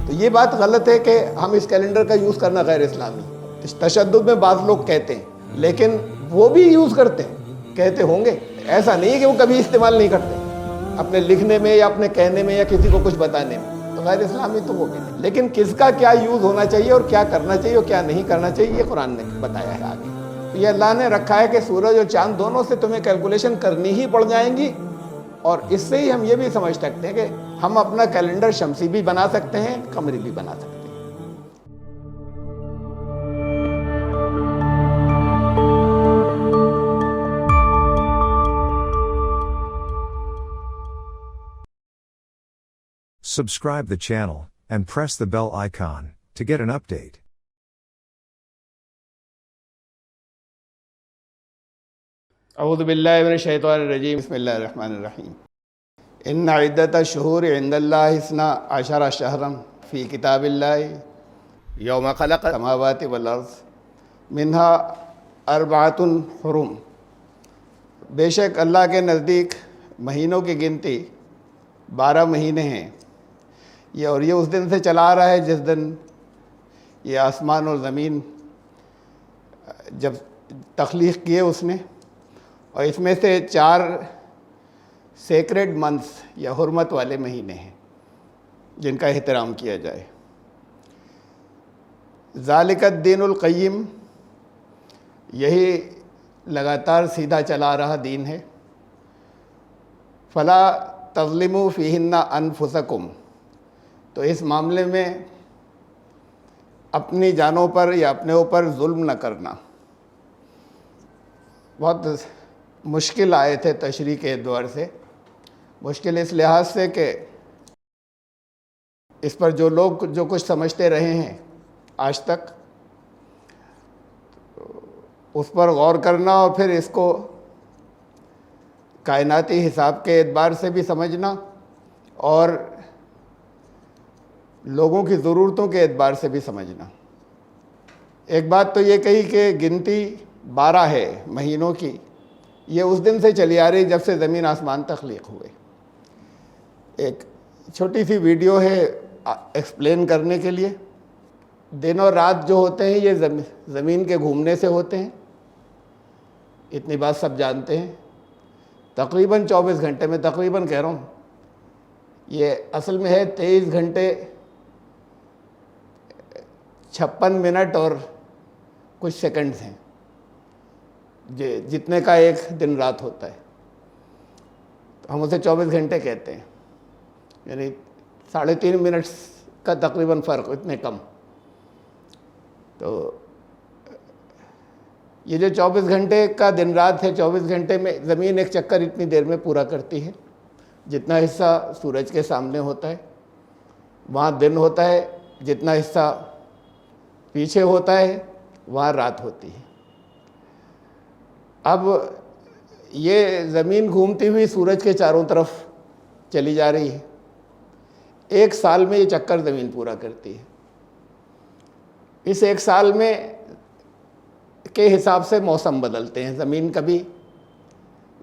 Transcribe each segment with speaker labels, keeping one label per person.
Speaker 1: تو یہ بات غلط ہے کہ ہم اس کیلنڈر کا یوز کرنا غیر اسلامی. تشدد میں بعض لوگ کہتے ہیں لیکن وہ بھی یوز کرتے ہیں, کہتے ہوں گے, ایسا نہیں ہے کہ وہ کبھی استعمال نہیں کرتے اپنے لکھنے میں یا اپنے کہنے میں یا کسی کو کچھ بتانے میں, تو غیر اسلامی تو وہ بھی نہیں. لیکن کس کا کیا یوز ہونا چاہیے اور کیا کرنا چاہیے اور کیا نہیں کرنا چاہیے یہ قرآن نے بتایا ہے آگے. تو یہ اللہ نے رکھا ہے کہ سورج اور چاند دونوں سے تمہیں کیلکولیشن کرنی ہی پڑ جائیں گی, اور اس سے ہی ہم یہ بھی سمجھ سکتے ہیں کہ ہم اپنا کیلنڈر شمسی بھی بنا سکتے ہیں, قمری بھی بنا سکتے ہیں.
Speaker 2: Subscribe the channel and press the bell icon to get an update.
Speaker 1: اعوذ باللہ من الشیطان الرجیم, بسم اللہ الرحمن الرحیم. ان عدت الشہور عند اللہ 12 شہرا فی کتاب اللہ یوم خلق السماوات والارض منها 4 حرم. بے شک اللہ کے نزدیک مہینوں کی گنتی 12 مہینے ہیں, اور یہ اس دن سے چلا آ رہا ہے جس دن یہ آسمان اور زمین جب تخلیق کیے اس نے, اور اس میں سے 4 سیکریڈ منتھس یا حرمت والے مہینے ہیں جن کا احترام کیا جائے. ذالک الدین القیم, یہی لگاتار سیدھا چلا رہا دین ہے. فلا تظلموا فیہن انفسکم, تو اس معاملے میں اپنی جانوں پر یا اپنے اوپر ظلم نہ کرنا. بہت مشکل آئے تھے تشریح کے اعتبار سے, مشکل اس لحاظ سے کہ اس پر جو لوگ جو کچھ سمجھتے رہے ہیں آج تک, اس پر غور کرنا اور پھر اس کو کائناتی حساب کے اعتبار سے بھی سمجھنا اور لوگوں کی ضرورتوں کے اعتبار سے بھی سمجھنا. ایک بات تو یہ کہی کہ گنتی 12 ہے مہینوں کی, یہ اس دن سے چلی آ رہی جب سے زمین آسمان تخلیق ہوئے. ایک چھوٹی سی ویڈیو ہے ایکسپلین کرنے کے لیے. دن اور رات جو ہوتے ہیں یہ زمین کے گھومنے سے ہوتے ہیں, اتنی بات سب جانتے ہیں. تقریباً 24 گھنٹے میں, تقریباً کہہ رہا ہوں, یہ اصل میں ہے 23 گھنٹے 56 منٹ اور کچھ سیکنڈز ہیں جتنے کا ایک دن رات ہوتا ہے. تو ہم اسے 24 گھنٹے کہتے ہیں, یعنی 3.5 منٹس کا تقریباً فرق, اتنے کم. تو یہ جو 24 گھنٹے کا دن رات ہے, 24 گھنٹے میں زمین ایک چکر اتنی دیر میں پورا کرتی ہے جتنا حصہ سورج کے سامنے ہوتا ہے, وہاں دن ہوتا ہے. جتنا حصہ پیچھے ہوتا ہے وہاں رات ہوتی ہے. اب یہ زمین گھومتی ہوئی سورج کے چاروں طرف چلی جا رہی ہے. 1 سال میں یہ چکر زمین پورا کرتی ہے. اس 1 سال میں کے حساب سے موسم بدلتے ہیں.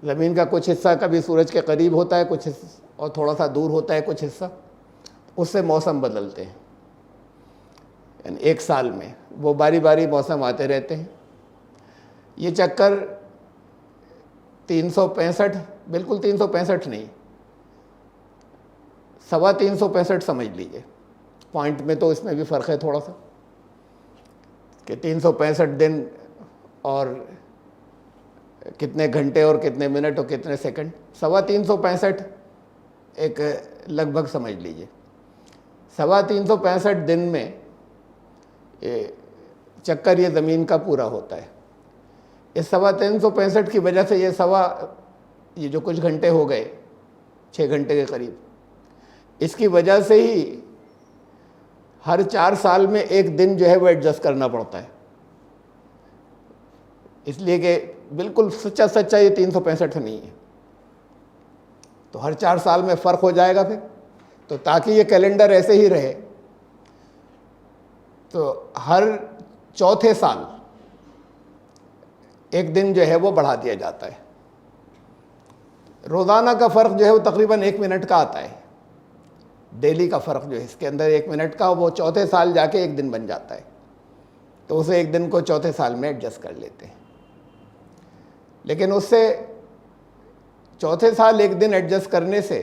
Speaker 1: زمین کا کچھ حصہ کبھی سورج کے قریب ہوتا ہے, کچھ اور تھوڑا سا دور ہوتا ہے کچھ حصہ, اس سے موسم بدلتے ہیں. یعنی 1 سال میں وہ باری باری موسم آتے رہتے ہیں. یہ چکر 365, بالکل 365 نہیں, 365 سمجھ لیجئے. پوائنٹ میں تو اس میں بھی فرق ہے تھوڑا سا, کہ 365 دن اور کتنے گھنٹے اور کتنے منٹ اور کتنے سیکنڈ, 365 ایک لگ بھگ سمجھ لیجئے. 365 دن میں یہ چکر یہ زمین کا پورا ہوتا ہے. اس 365 کی وجہ سے یہ جو کچھ گھنٹے ہو گئے 6 گھنٹے کے قریب, اس کی وجہ سے ہی ہر 4 سال میں ایک دن جو ہے وہ ایڈجسٹ کرنا پڑتا ہے. اس لیے کہ بالکل سچا یہ 365 نہیں ہے, تو ہر 4 سال میں فرق ہو جائے گا پھر. تو تاکہ یہ کیلنڈر ایسے ہی رہے تو ہر چوتھے سال ایک دن جو ہے وہ بڑھا دیا جاتا ہے. روزانہ کا فرق جو ہے وہ تقریباً 1 منٹ کا آتا ہے. ڈیلی کا فرق جو ہے اس کے اندر 1 منٹ کا، وہ چوتھے سال جا کے 1 دن بن جاتا ہے، تو اسے 1 دن کو چوتھے سال میں ایڈجسٹ کر لیتے ہیں۔ لیکن اس سے چوتھے سال 1 دن ایڈجسٹ کرنے سے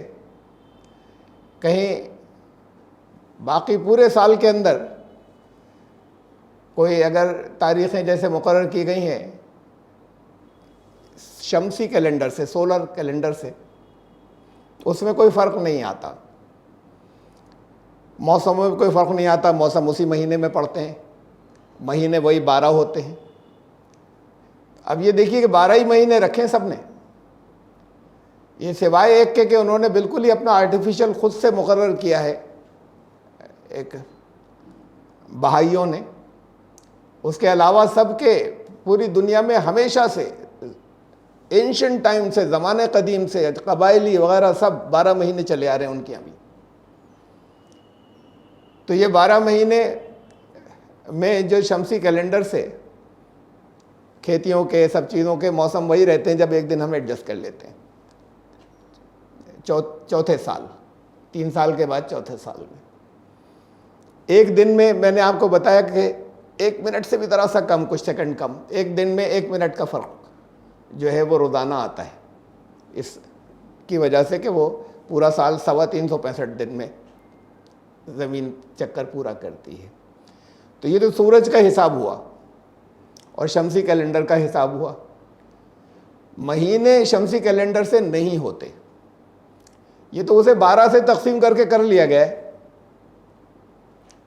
Speaker 1: کہیں باقی پورے سال کے اندر کوئی اگر تاریخیں جیسے مقرر کی گئی ہیں شمسی کیلنڈر سے، سولر کیلنڈر سے، اس میں کوئی فرق نہیں آتا، موسموں میں کوئی فرق نہیں آتا، موسم اسی مہینے میں پڑتے ہیں، مہینے وہی 12 ہوتے ہیں۔ اب یہ دیکھیے کہ 12 ہی مہینے رکھیں سب نے، یہ سوائے ایک کہ انہوں نے بالکل ہی اپنا آرٹیفیشل خود سے مقرر کیا ہے ایک بہائیوں نے، اس کے علاوہ سب کے پوری دنیا میں ہمیشہ سے اینشنٹ ٹائم سے، زمانے قدیم سے، قبائلی وغیرہ سب 12 مہینے چلے آ رہے ہیں ان کے یہاں بھی۔ تو یہ 12 مہینے میں جو شمسی کیلنڈر سے کھیتیوں کے سب چیزوں کے موسم وہی رہتے ہیں، جب 1 دن ہم ایڈجسٹ کر لیتے ہیں چوتھے سال، 3 سال کے بعد چوتھے سال میں 1 دن میں نے آپ کو بتایا کہ 1 منٹ سے بھی ذرا سا کم، کچھ سیکنڈ کم، 1 دن میں 1 منٹ کا فرق جو ہے وہ روزانہ آتا ہے، اس کی وجہ سے کہ وہ پورا سال 365 دن میں زمین چکر پورا کرتی ہے۔ تو یہ تو سورج کا حساب ہوا اور شمسی کیلنڈر کا حساب ہوا۔ مہینے شمسی کیلنڈر سے نہیں ہوتے، یہ تو اسے 12 سے تقسیم کر کے کر لیا گیا ہے،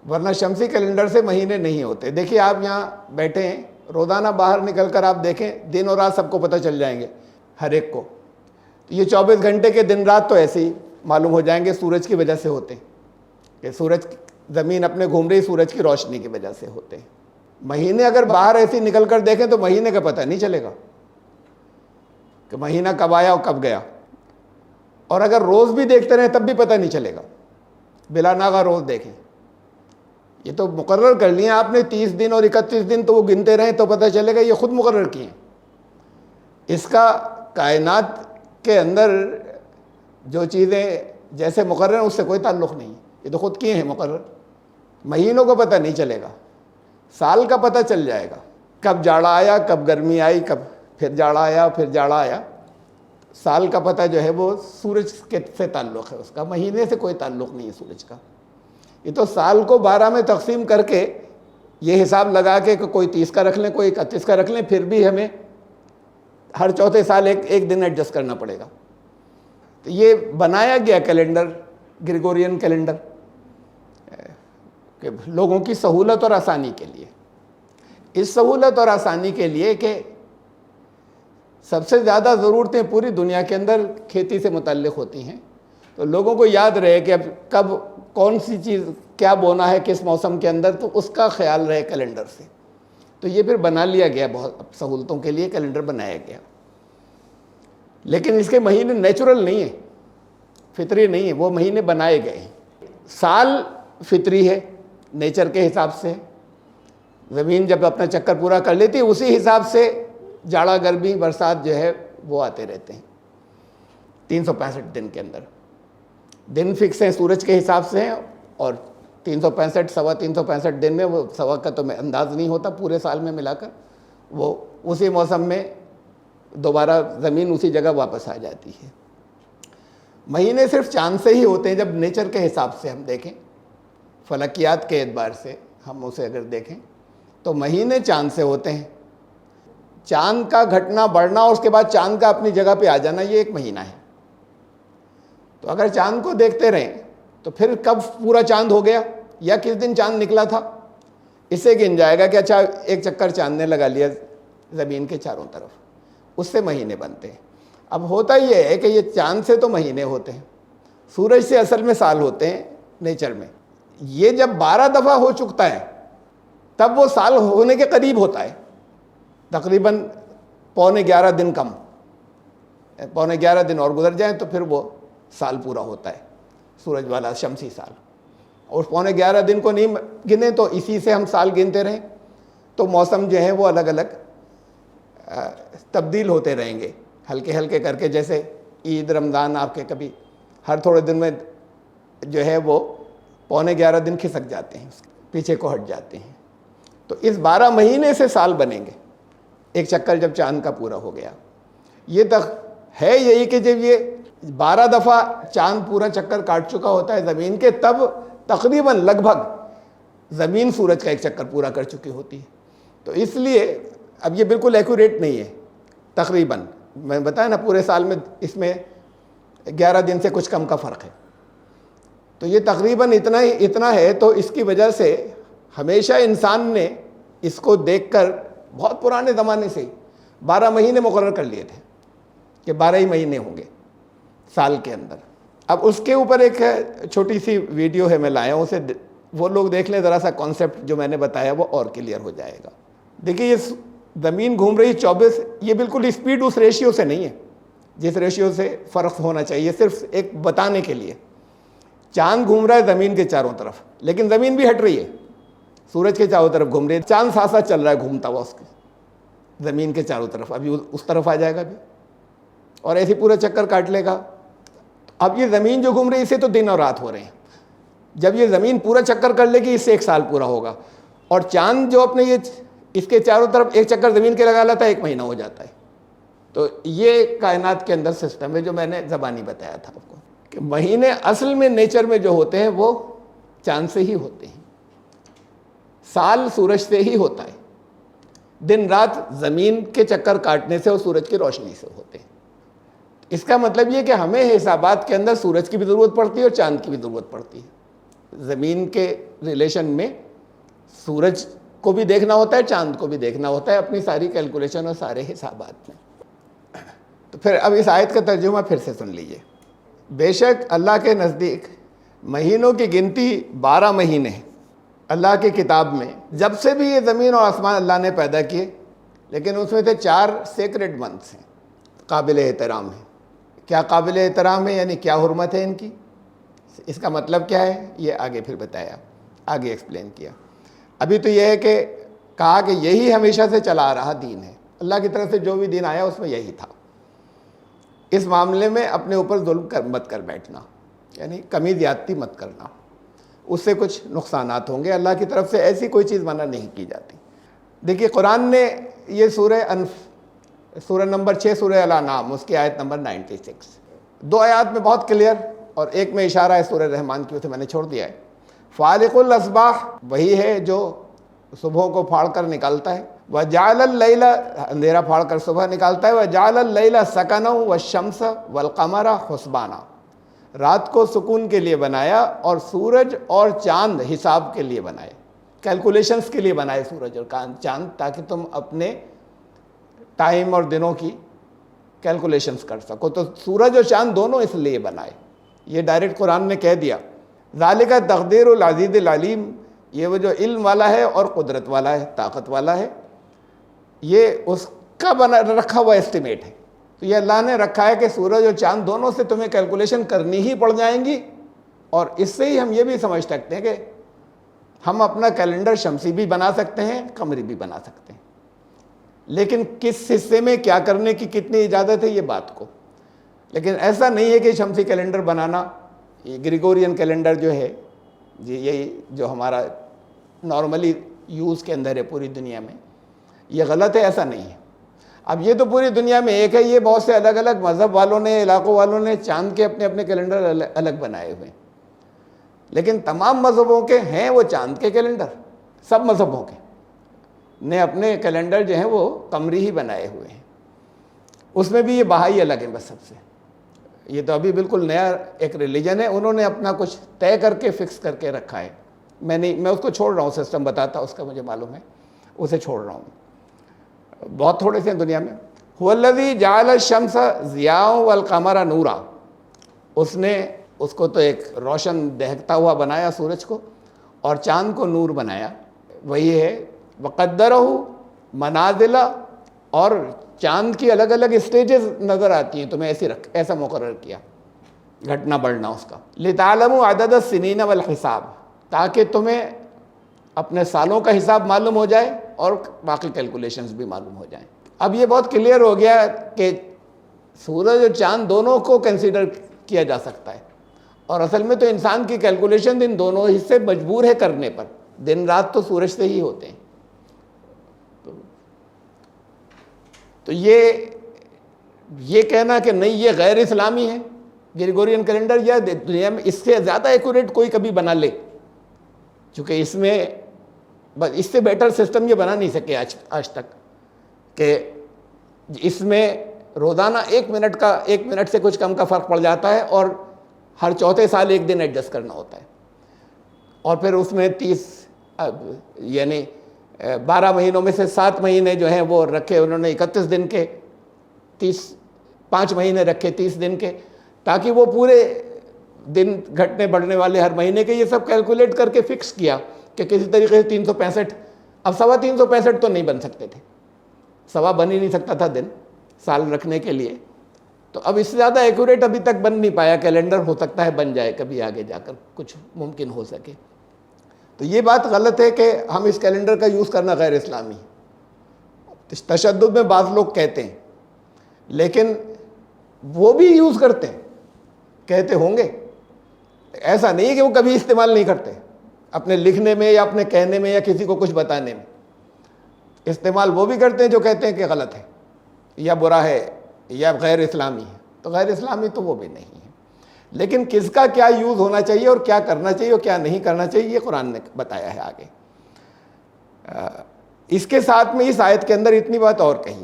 Speaker 1: ورنہ شمسی کیلنڈر سے مہینے نہیں ہوتے۔ دیکھیے آپ یہاں بیٹھے ہیں، روزانہ باہر نکل کر آپ دیکھیں، دن اور رات سب کو پتہ چل جائیں گے ہر ایک کو، تو یہ 24 گھنٹے کے دن رات تو ایسے ہی معلوم ہو جائیں گے، سورج کی وجہ سے ہوتے ہیں، کہ سورج زمین اپنے گھوم رہی سورج کی روشنی کی وجہ سے ہوتے ہیں۔ مہینے اگر باہر ایسے نکل کر دیکھیں تو مہینے کا پتہ نہیں چلے گا کہ مہینہ کب آیا اور کب گیا، اور اگر روز بھی دیکھتے رہیں تب بھی پتہ نہیں چلے گا، بلا ناغہ روز دیکھیں۔ یہ تو مقرر کر لیے آپ نے 30 دن اور 31 دن، تو وہ گنتے رہیں تو پتہ چلے گا، یہ خود مقرر کیے ہیں۔ اس کا کائنات کے اندر جو چیزیں جیسے مقرر ہیں اس سے کوئی تعلق نہیں، یہ تو خود کیے ہیں مقرر۔ مہینوں کو پتہ نہیں چلے گا، سال کا پتہ چل جائے گا، کب جاڑا آیا، کب گرمی آئی، کب پھر جاڑا آیا، پھر جاڑا آیا۔ سال کا پتہ جو ہے وہ سورج سے تعلق ہے، اس کا مہینے سے کوئی تعلق نہیں ہے سورج کا۔ یہ تو سال کو 12 میں تقسیم کر کے یہ حساب لگا کے کہ کوئی 30 کا رکھ لیں، کوئی 31 کا رکھ لیں، پھر بھی ہمیں ہر چوتھے سال ایک دن ایڈجسٹ کرنا پڑے گا۔ تو یہ بنایا گیا کیلنڈر، گریگورین کیلنڈر، کہ لوگوں کی سہولت اور آسانی کے لیے، اس سہولت اور آسانی کے لیے کہ سب سے زیادہ ضرورتیں پوری دنیا کے اندر کھیتی سے متعلق ہوتی ہیں، تو لوگوں کو یاد رہے کہ اب کب کون سی چیز کیا بونا ہے کس موسم کے اندر، تو اس کا خیال رہے کیلنڈر سے۔ تو یہ پھر بنا لیا گیا، بہت سہولتوں کے لیے کیلنڈر بنایا گیا، لیکن اس کے مہینے نیچرل نہیں ہیں، فطری نہیں ہیں، وہ مہینے بنائے گئے ہیں۔ سال فطری ہے، نیچر کے حساب سے، زمین جب اپنا چکر پورا کر لیتی ہے اسی حساب سے جاڑا گرمی برسات جو ہے وہ آتے رہتے ہیں 365 دن کے اندر۔ دن فکس ہیں سورج کے حساب سے ہیں، اور 365 سوا 365 دن میں، وہ سوا کا تو میں انداز نہیں ہوتا پورے سال میں ملا کر، وہ اسی موسم میں دوبارہ زمین اسی جگہ واپس آ جاتی ہے۔ مہینے صرف چاند سے ہی ہوتے ہیں، جب نیچر کے حساب سے ہم دیکھیں، فلکیات کے اعتبار سے ہم اسے اگر دیکھیں تو مہینے چاند سے ہوتے ہیں۔ چاند کا گھٹنا بڑھنا اور اس کے بعد چاند کا اپنی جگہ پہ آ جانا، یہ ایک مہینہ ہے۔ تو اگر چاند کو دیکھتے رہیں تو پھر کب پورا چاند ہو گیا یا کس دن چاند نکلا تھا، اس سے گن جائے گا کہ اچھا ایک چکر چاند نے لگا لیا زمین کے چاروں طرف، اس سے مہینے بنتے ہیں۔ اب ہوتا یہ ہے کہ یہ چاند سے تو مہینے ہوتے ہیں، سورج سے اصل میں سال ہوتے ہیں نیچر میں۔ یہ جب 12 دفعہ ہو چکتا ہے تب وہ سال ہونے کے قریب ہوتا ہے، تقریباً 11.25 دن کم، 11.25 دن اور گزر جائیں تو پھر وہ سال پورا ہوتا ہے، سورج والا شمسی سال۔ اور 11.25 دن کو نہیں گنے تو اسی سے ہم سال گنتے رہیں تو موسم جو ہے وہ الگ الگ تبدیل ہوتے رہیں گے ہلکے ہلکے کر کے، جیسے عید رمضان آپ کے کبھی ہر تھوڑے دن میں جو ہے وہ 11.25 دن کھسک جاتے ہیں، پیچھے کو ہٹ جاتے ہیں. تو اس 12 مہینے سے سال بنیں گے ایک چکر جب چاند کا پورا ہو گیا. یہ تک ہے یہی کہ جب یہ 12 دفعہ چاند پورا چکر کاٹ چکا ہوتا ہے زمین کے، تب تقریباً لگ بھگ زمین سورج کا ایک چکر پورا کر چکی ہوتی ہے. تو اس لیے اب یہ بالکل ایکوریٹ نہیں ہے. تقریباً میں بتایا نا پورے سال میں اس میں 11 دن سے کچھ کم کا فرق ہے. تو یہ تقریباً اتنا ہے. تو اس کی وجہ سے ہمیشہ انسان نے اس کو دیکھ کر بہت پرانے زمانے سے 12 مہینے مقرر کر لیے تھے کہ 12 ہی مہینے ہوں گے سال کے اندر. اب اس کے اوپر ایک چھوٹی سی ویڈیو ہے میں لایا ہوں، اسے وہ لوگ دیکھ لیں ذرا سا. کانسیپٹ جو میں نے بتایا وہ اور کلیئر ہو جائے گا. دیکھیے یہ زمین گھوم رہی 24، یہ بالکل اسپیڈ اس ریشیو سے نہیں ہے جس ریشیو سے فرق ہونا چاہیے. صرف ایک بتانے کے لیے چاند گھوم رہا ہے زمین کے چاروں طرف، لیکن زمین بھی ہٹ رہی ہے، سورج کے چاروں طرف گھوم رہی ہے. چاند ساتھ ساتھ چل رہا ہے گھومتا ہوا اس کے زمین کے چاروں طرف. ابھی اس طرف آ جائے گا بھی اور ایسے پورا چکر کاٹ لے گا. اب یہ زمین جو گھوم رہی ہے اسے تو دن اور رات ہو رہے ہیں. جب یہ زمین پورا چکر کر لے گی اس سے 1 سال پورا ہوگا. اور چاند جو اپنے یہ اس کے چاروں طرف ایک چکر زمین کے لگا لیتا ہے 1 مہینہ ہو جاتا ہے. تو یہ کائنات کے اندر سسٹم ہے جو میں نے زبانی بتایا تھا آپ کو کہ مہینے اصل میں نیچر میں جو ہوتے ہیں وہ چاند سے ہی ہوتے ہیں. سال سورج سے ہی ہوتا ہے. دن رات زمین کے چکر کاٹنے سے اور سورج کی روشنی سے ہوتے ہیں. اس کا مطلب یہ کہ ہمیں حسابات کے اندر سورج کی بھی ضرورت پڑتی ہے اور چاند کی بھی ضرورت پڑتی ہے. زمین کے ریلیشن میں سورج کو بھی دیکھنا ہوتا ہے، چاند کو بھی دیکھنا ہوتا ہے اپنی ساری کیلکولیشن اور سارے حسابات میں. تو پھر اب اس آیت کا ترجمہ پھر سے سن لیجئے. بے شک اللہ کے نزدیک مہینوں کی گنتی 12 مہینے ہیں اللہ کی کتاب میں. جب سے بھی یہ زمین اور آسمان اللہ نے پیدا کیے، لیکن اس میں سے 4 سیکرڈ منتھس ہیں، قابل احترام ہیں. کیا قابل احترام ہے یعنی کیا حرمت ہے ان کی، اس کا مطلب کیا ہے یہ آگے پھر بتایا، آگے ایکسپلین کیا. ابھی تو یہ ہے کہ کہا کہ یہی ہمیشہ سے چلا آ رہا دین ہے. اللہ کی طرف سے جو بھی دین آیا اس میں یہی تھا. اس معاملے میں اپنے اوپر ظلم مت کر بیٹھنا، یعنی کمی زیادتی مت کرنا، اس سے کچھ نقصانات ہوں گے. اللہ کی طرف سے ایسی کوئی چیز منع نہیں کی جاتی. دیکھیے قرآن نے یہ سورہ نمبر 6 سورہ الانعام اس کی آیت نمبر 96، 2 آیات میں بہت کلیئر، اور ایک میں اشارہ ہے سورہ رحمان کی، اسے میں نے چھوڑ دیا ہے. فالق الاصباح وہی ہے جو صبحوں کو پھاڑ کر نکالتا ہے، وجعل اللیل اندھیرا پھاڑ کر صبح نکالتا ہے، وجعل اللیل سکنا والشمس والقمر حسبانا رات کو سکون کے لیے بنایا اور سورج اور چاند حساب کے لیے بنائے، کیلکولیشنز کے لیے بنائے سورج اور چاند، تاکہ تم اپنے ٹائم اور دنوں کی کیلکولیشنز کر سکو. تو سورج اور چاند دونوں اس لیے بنائے. یہ ڈائریکٹ قرآن نے کہہ دیا. ذالک تقدیر العزیز العلیم، یہ وہ جو علم والا ہے اور قدرت والا ہے، طاقت والا ہے، یہ اس کا بنا رکھا ہوا ایسٹیمیٹ ہے. تو یہ اللہ نے رکھا ہے کہ سورج اور چاند دونوں سے تمہیں کیلکولیشن کرنی ہی پڑ جائیں گی. اور اس سے ہی ہم یہ بھی سمجھ سکتے ہیں کہ ہم اپنا کیلنڈر شمسی بھی بنا سکتے ہیں، قمری بھی بنا سکتے ہیں، لیکن کس حصے میں کیا کرنے کی کتنی اجازت ہے یہ بات کو. لیکن ایسا نہیں ہے کہ شمسی کیلنڈر بنانا، یہ گریگورین کیلنڈر جو ہے یہی جو ہمارا نارملی یوز کے اندر ہے پوری دنیا میں، یہ غلط ہے، ایسا نہیں ہے. اب یہ تو پوری دنیا میں ایک ہے. یہ بہت سے الگ الگ مذہب والوں نے، علاقوں والوں نے چاند کے اپنے اپنے کیلنڈر الگ بنائے ہوئے ہیں، لیکن تمام مذہبوں کے ہیں وہ چاند کے کیلنڈر. سب مذہبوں کے نے اپنے کیلنڈر جو ہیں وہ قمری ہی بنائے ہوئے ہیں. اس میں بھی یہ بہائی الگ ہیں بس سب سے. یہ تو ابھی بالکل نیا ایک ریلیجن ہے، انہوں نے اپنا کچھ طے کر کے فکس کر کے رکھا ہے. میں اس کو چھوڑ رہا ہوں، سسٹم بتاتا اس کا مجھے معلوم ہے، اسے چھوڑ رہا ہوں. بہت تھوڑے سے ہیں دنیا میں. هو الذی جعل الشمس ضیاء والقمر نورا، اس نے اس کو تو ایک روشن دہکتا ہوا بنایا سورج کو، اور چاند کو نور بنایا. وہی ہے وقدرہ منازل، اور چاند کی الگ الگ اسٹیجز نظر آتی ہیں تمہیں، ایسا مقرر کیا گھٹنا بڑھنا اس کا. لتعلموا عدد السنین والحساب، تاکہ تمہیں اپنے سالوں کا حساب معلوم ہو جائے اور باقی کیلکولیشنز بھی معلوم ہو جائیں. اب یہ بہت کلیئر ہو گیا کہ سورج اور چاند دونوں کو کنسیڈر کیا جا سکتا ہے، اور اصل میں تو انسان کی کیلکولیشن ان دونوں حصے مجبور ہے کرنے پر، دن رات تو سورج سے ہی ہوتے ہیں. تو یہ کہنا کہ نہیں یہ غیر اسلامی ہے گریگورین کیلنڈر، یا دنیا میں اس سے زیادہ ایکوریٹ کوئی کبھی بنا لے، چونکہ اس میں بس اس سے بیٹر سسٹم یہ بنا نہیں سکے آج تک، کہ اس میں روزانہ 1 منٹ سے کچھ کم کا فرق پڑ جاتا ہے، اور ہر چوتھے سال 1 دن ایڈجسٹ کرنا ہوتا ہے، اور پھر اس میں 30 یعنی 12 مہینوں میں سے 7 مہینے جو ہیں وہ رکھے انہوں نے 31 دن کے، 5 مہینے رکھے 30 دن کے، تاکہ وہ پورے دن گھٹنے بڑھنے والے ہر مہینے کے یہ سب کیلکولیٹ کر کے فکس کیا کہ کسی طریقے سے 365، اب 365 تو نہیں بن سکتے تھے، 1.25 بن ہی نہیں سکتا تھا دن سال رکھنے کے لیے. تو اب اس سے زیادہ ایکوریٹ ابھی تک بن نہیں پایا کیلنڈر، ہو سکتا ہے بن جائے کبھی آگے جا کر کچھ ممکن ہو سکے. تو یہ بات غلط ہے کہ ہم اس کیلنڈر کا یوز کرنا غیر اسلامی ہے. تشدد میں بعض لوگ کہتے ہیں، لیکن وہ بھی یوز کرتے ہیں، کہتے ہوں گے، ایسا نہیں ہے کہ وہ کبھی استعمال نہیں کرتے، اپنے لکھنے میں یا اپنے کہنے میں یا کسی کو کچھ بتانے میں استعمال وہ بھی کرتے ہیں جو کہتے ہیں کہ غلط ہے یا برا ہے یا غیر اسلامی ہے. تو غیر اسلامی تو وہ بھی نہیں ہے، لیکن کس کا کیا یوز ہونا چاہیے اور کیا کرنا چاہیے اور کیا نہیں کرنا چاہیے یہ قرآن نے بتایا ہے آگے. اس کے ساتھ میں اس آیت کے اندر اتنی بات اور کہی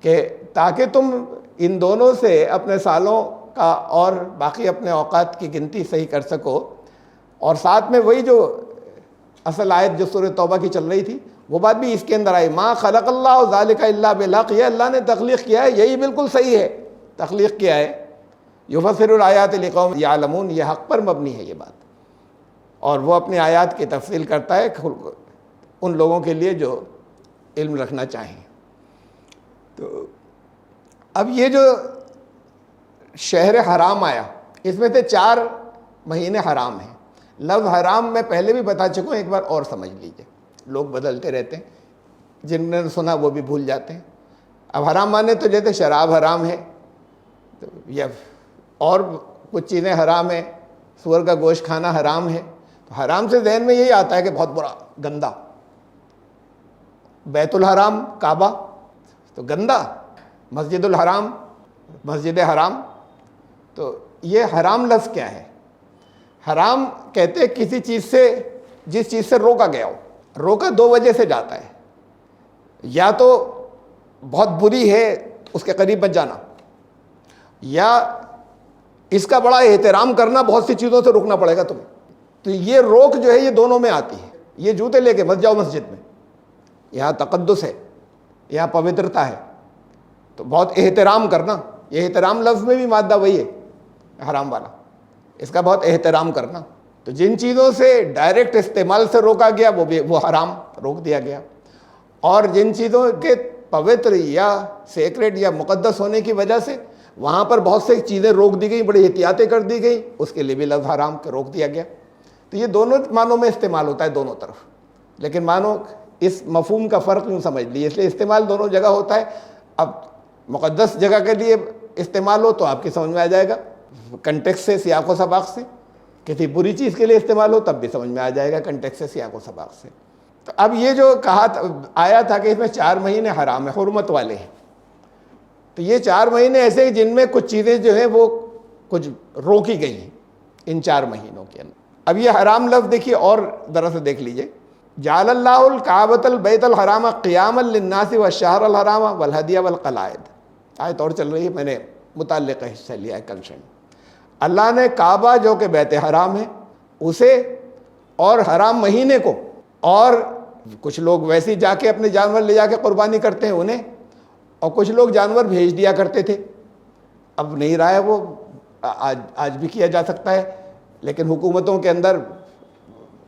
Speaker 1: کہ تاکہ تم ان دونوں سے اپنے سالوں کا اور باقی اپنے اوقات کی گنتی صحیح کر سکو، اور ساتھ میں وہی جو اصل آیت جو سورہ توبہ کی چل رہی تھی وہ بات بھی اس کے اندر آئی، ما خلق اللہ ذالک الا بالحق، یہ اللہ نے تخلیق کیا ہے، یہی بالکل صحیح ہے، تخلیق کیا ہے. یفسر الآیات لقوم یعلمون، یہ حق پر مبنی ہے یہ بات، اور وہ اپنی آیات کی تفصیل کرتا ہے ان لوگوں کے لیے جو علم رکھنا چاہیں. تو اب یہ جو شہر حرام آیا اس میں سے 4 مہینے حرام ہیں. لفظ حرام میں پہلے بھی بتا چکا ہوں، ایک بار اور سمجھ لیجئے، لوگ بدلتے رہتے ہیں، جنہوں نے سنا وہ بھی بھول جاتے ہیں. اب حرام مانے تو جیسے شراب حرام ہے یا اور کچھ چیزیں حرام ہیں، سور کا گوشت کھانا حرام ہے، تو حرام سے ذہن میں یہی آتا ہے کہ بہت برا گندا. بیت الحرام کعبہ تو گندا، مسجد الحرام مسجد حرام. تو یہ حرام لفظ کیا ہے؟ حرام کہتے ہیں کسی چیز سے جس چیز سے روکا گیا ہو. روکا 2 وجہ سے جاتا ہے، یا تو بہت بری ہے اس کے قریب مت جانا، یا اس کا بڑا احترام کرنا، بہت سی چیزوں سے روکنا پڑے گا تمہیں. تو یہ روک جو ہے یہ دونوں میں آتی ہے. یہ جوتے لے کے مت جاؤ مسجد میں، یہاں تقدس ہے، یہاں پوترتا ہے، تو بہت احترام کرنا. یہ احترام لفظ میں بھی مادہ وہی ہے حرام والا، اس کا بہت احترام کرنا. تو جن چیزوں سے ڈائریکٹ استعمال سے روکا گیا وہ حرام روک دیا گیا، اور جن چیزوں کے پوتر یا سیکریٹ یا مقدس ہونے کی وجہ سے وہاں پر بہت سی چیزیں روک دی گئیں، بڑی احتیاطیں کر دی گئیں، اس کے لیے بھی لفظ حرام کے روک دیا گیا. تو یہ دونوں معنوں میں استعمال ہوتا ہے دونوں طرف، لیکن معنوں اس مفہوم کا فرق یوں سمجھ لیے، اس لیے استعمال دونوں جگہ ہوتا ہے. اب مقدس جگہ کے لیے استعمال ہو تو آپ کی سمجھ میں آ جائے گا کنٹیکسٹ سے، سیاق و سباق سے. کسی بری چیز کے لیے استعمال ہو تب بھی سمجھ میں آ جائے گا کنٹیکسٹ سے، سیاق و سباق سے. تو اب یہ جو کہا آیا تھا کہ اس میں 4 مہینے حرام ہیں، حرمت والے ہیں، تو یہ 4 مہینے ایسے ہیں جن میں کچھ چیزیں جو ہیں وہ کچھ روکی گئی ہیں ان 4 مہینوں کے اندر. اب یہ حرام لفظ دیکھیے اور ذرا سے دیکھ لیجئے، جعل اللہ الکعبۃ البیت الحرام قیاما للناس والشہر الحرام والہدی والقلائد. آیت اور چل رہی ہے، میں نے متعلقہ حصہ لیا ہے کنکشن. اللہ نے کعبہ جو کہ بیت حرام ہے اسے اور حرام مہینے کو، اور کچھ لوگ ویسے جا کے اپنے جانور لے جا کے قربانی کرتے ہیں انہیں، اور کچھ لوگ جانور بھیج دیا کرتے تھے. اب نہیں رہا ہے وہ، آج بھی کیا جا سکتا ہے، لیکن حکومتوں کے اندر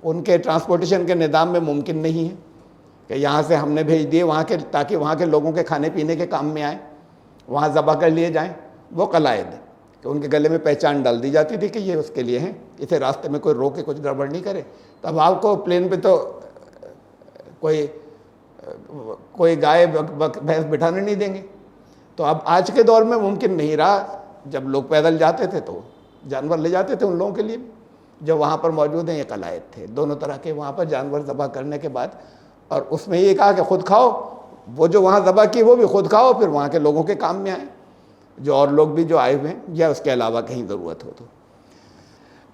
Speaker 1: ان کے ٹرانسپورٹیشن کے نظام میں ممکن نہیں ہے کہ یہاں سے ہم نے بھیج دیے وہاں کے، تاکہ وہاں کے لوگوں کے کھانے پینے کے کام میں آئیں، وہاں ذبح کر لیے جائیں. وہ قلائد کہ ان کے گلے میں پہچان ڈال دی جاتی تھی کہ یہ اس کے لیے ہیں، اسے راستے میں کوئی روک کے کچھ گڑبڑ نہیں کرے. تو اب آپ کو پلین پہ تو کوئی گائے بھینس بٹھانے نہیں دیں گے. تو اب آج کے دور میں ممکن نہیں رہا، جب لوگ پیدل جاتے تھے تو جانور لے جاتے تھے ان لوگوں کے لیے جو وہاں پر موجود ہیں. یہ قلائد تھے دونوں طرح کے وہاں پر جانور ذبح کرنے کے بعد, اور اس میں یہ کہا کہ خود کھاؤ, وہ جو وہاں ذبح کی وہ بھی خود کھاؤ, پھر وہاں کے لوگوں کے کام میں آئیں, جو اور لوگ بھی جو آئے ہوئے ہیں, یا اس کے علاوہ کہیں ضرورت ہو تو.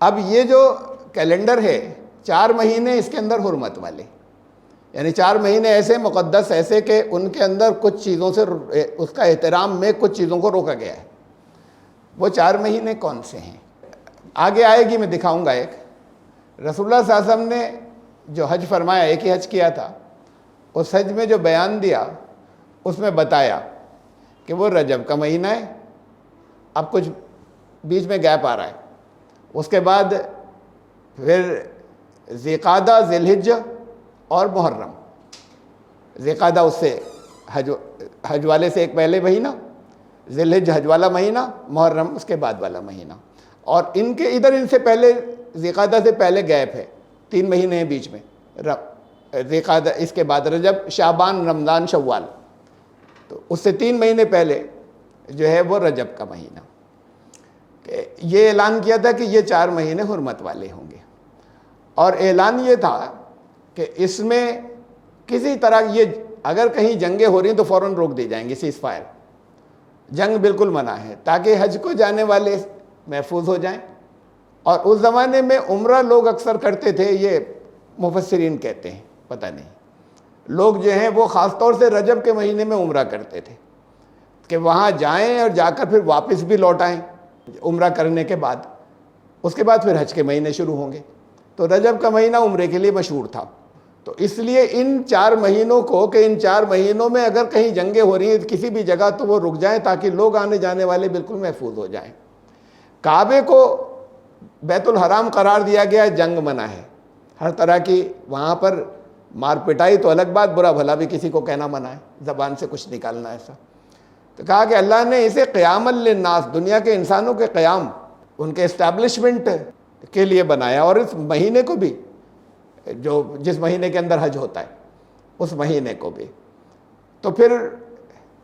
Speaker 1: اب یہ جو کیلنڈر ہے 4 مہینے اس کے اندر حرمت والے, یعنی 4 مہینے ایسے مقدس ایسے کہ ان کے اندر کچھ چیزوں سے اس کا احترام میں کچھ چیزوں کو روکا گیا ہے. وہ 4 مہینے کون سے ہیں آگے آئے گی, میں دکھاؤں گا. ایک رسول اللہ صلی اللہ علیہ وسلم نے جو حج فرمایا, ایک ہی حج کیا تھا, اس حج میں جو بیان دیا اس میں بتایا کہ وہ رجب کا مہینہ ہے. اب کچھ بیچ میں گیپ آ رہا ہے, اس کے بعد پھر ذیقعدہ, ذی الحجہ اور محرم. ذیقعدہ اس سے حج والے سے ایک پہلے مہینہ, ذی الحجہ حج والا مہینہ, محرم اس کے بعد والا مہینہ. اور ان کے ادھر ان سے پہلے ذیقعدہ سے پہلے گیپ ہے, 3 مہینے ہیں بیچ میں. ذیقعدہ اس کے بعد رجب, شعبان, رمضان, شوال, تو اس سے 3 مہینے پہلے جو ہے وہ رجب کا مہینہ. کہ یہ اعلان کیا تھا کہ یہ 4 مہینے حرمت والے ہوں گے, اور اعلان یہ تھا کہ اس میں کسی طرح یہ اگر کہیں جنگیں ہو رہی ہیں تو فوراً روک دی جائیں گی, سیز فائر, جنگ بالکل منع ہے, تاکہ حج کو جانے والے محفوظ ہو جائیں. اور اس زمانے میں عمرہ لوگ اکثر کرتے تھے, یہ مفسرین کہتے ہیں, پتہ نہیں, لوگ جو ہیں وہ خاص طور سے رجب کے مہینے میں عمرہ کرتے تھے کہ وہاں جائیں اور جا کر پھر واپس بھی لوٹ آئیں عمرہ کرنے کے بعد. اس کے بعد پھر حج کے مہینے شروع ہوں گے, تو رجب کا مہینہ عمرے کے لیے مشہور تھا. تو اس لیے ان 4 مہینوں کو, کہ ان 4 مہینوں میں اگر کہیں جنگیں ہو رہی ہیں کسی بھی جگہ تو وہ رک جائیں, تاکہ لوگ آنے جانے والے بالکل محفوظ ہو جائیں. کعبے کو بیت الحرام قرار دیا گیا, جنگ منع ہے, ہر طرح کی وہاں پر مار پٹائی تو الگ بات, برا بھلا بھی کسی کو کہنا منع ہے, زبان سے کچھ نکالنا ایسا. تو کہا کہ اللہ نے اسے قیام للناس, دنیا کے انسانوں کے قیام, ان کے اسٹیبلشمنٹ کے لیے بنایا. اور اس مہینے کو بھی, جو جس مہینے کے اندر حج ہوتا ہے اس مہینے کو بھی. تو پھر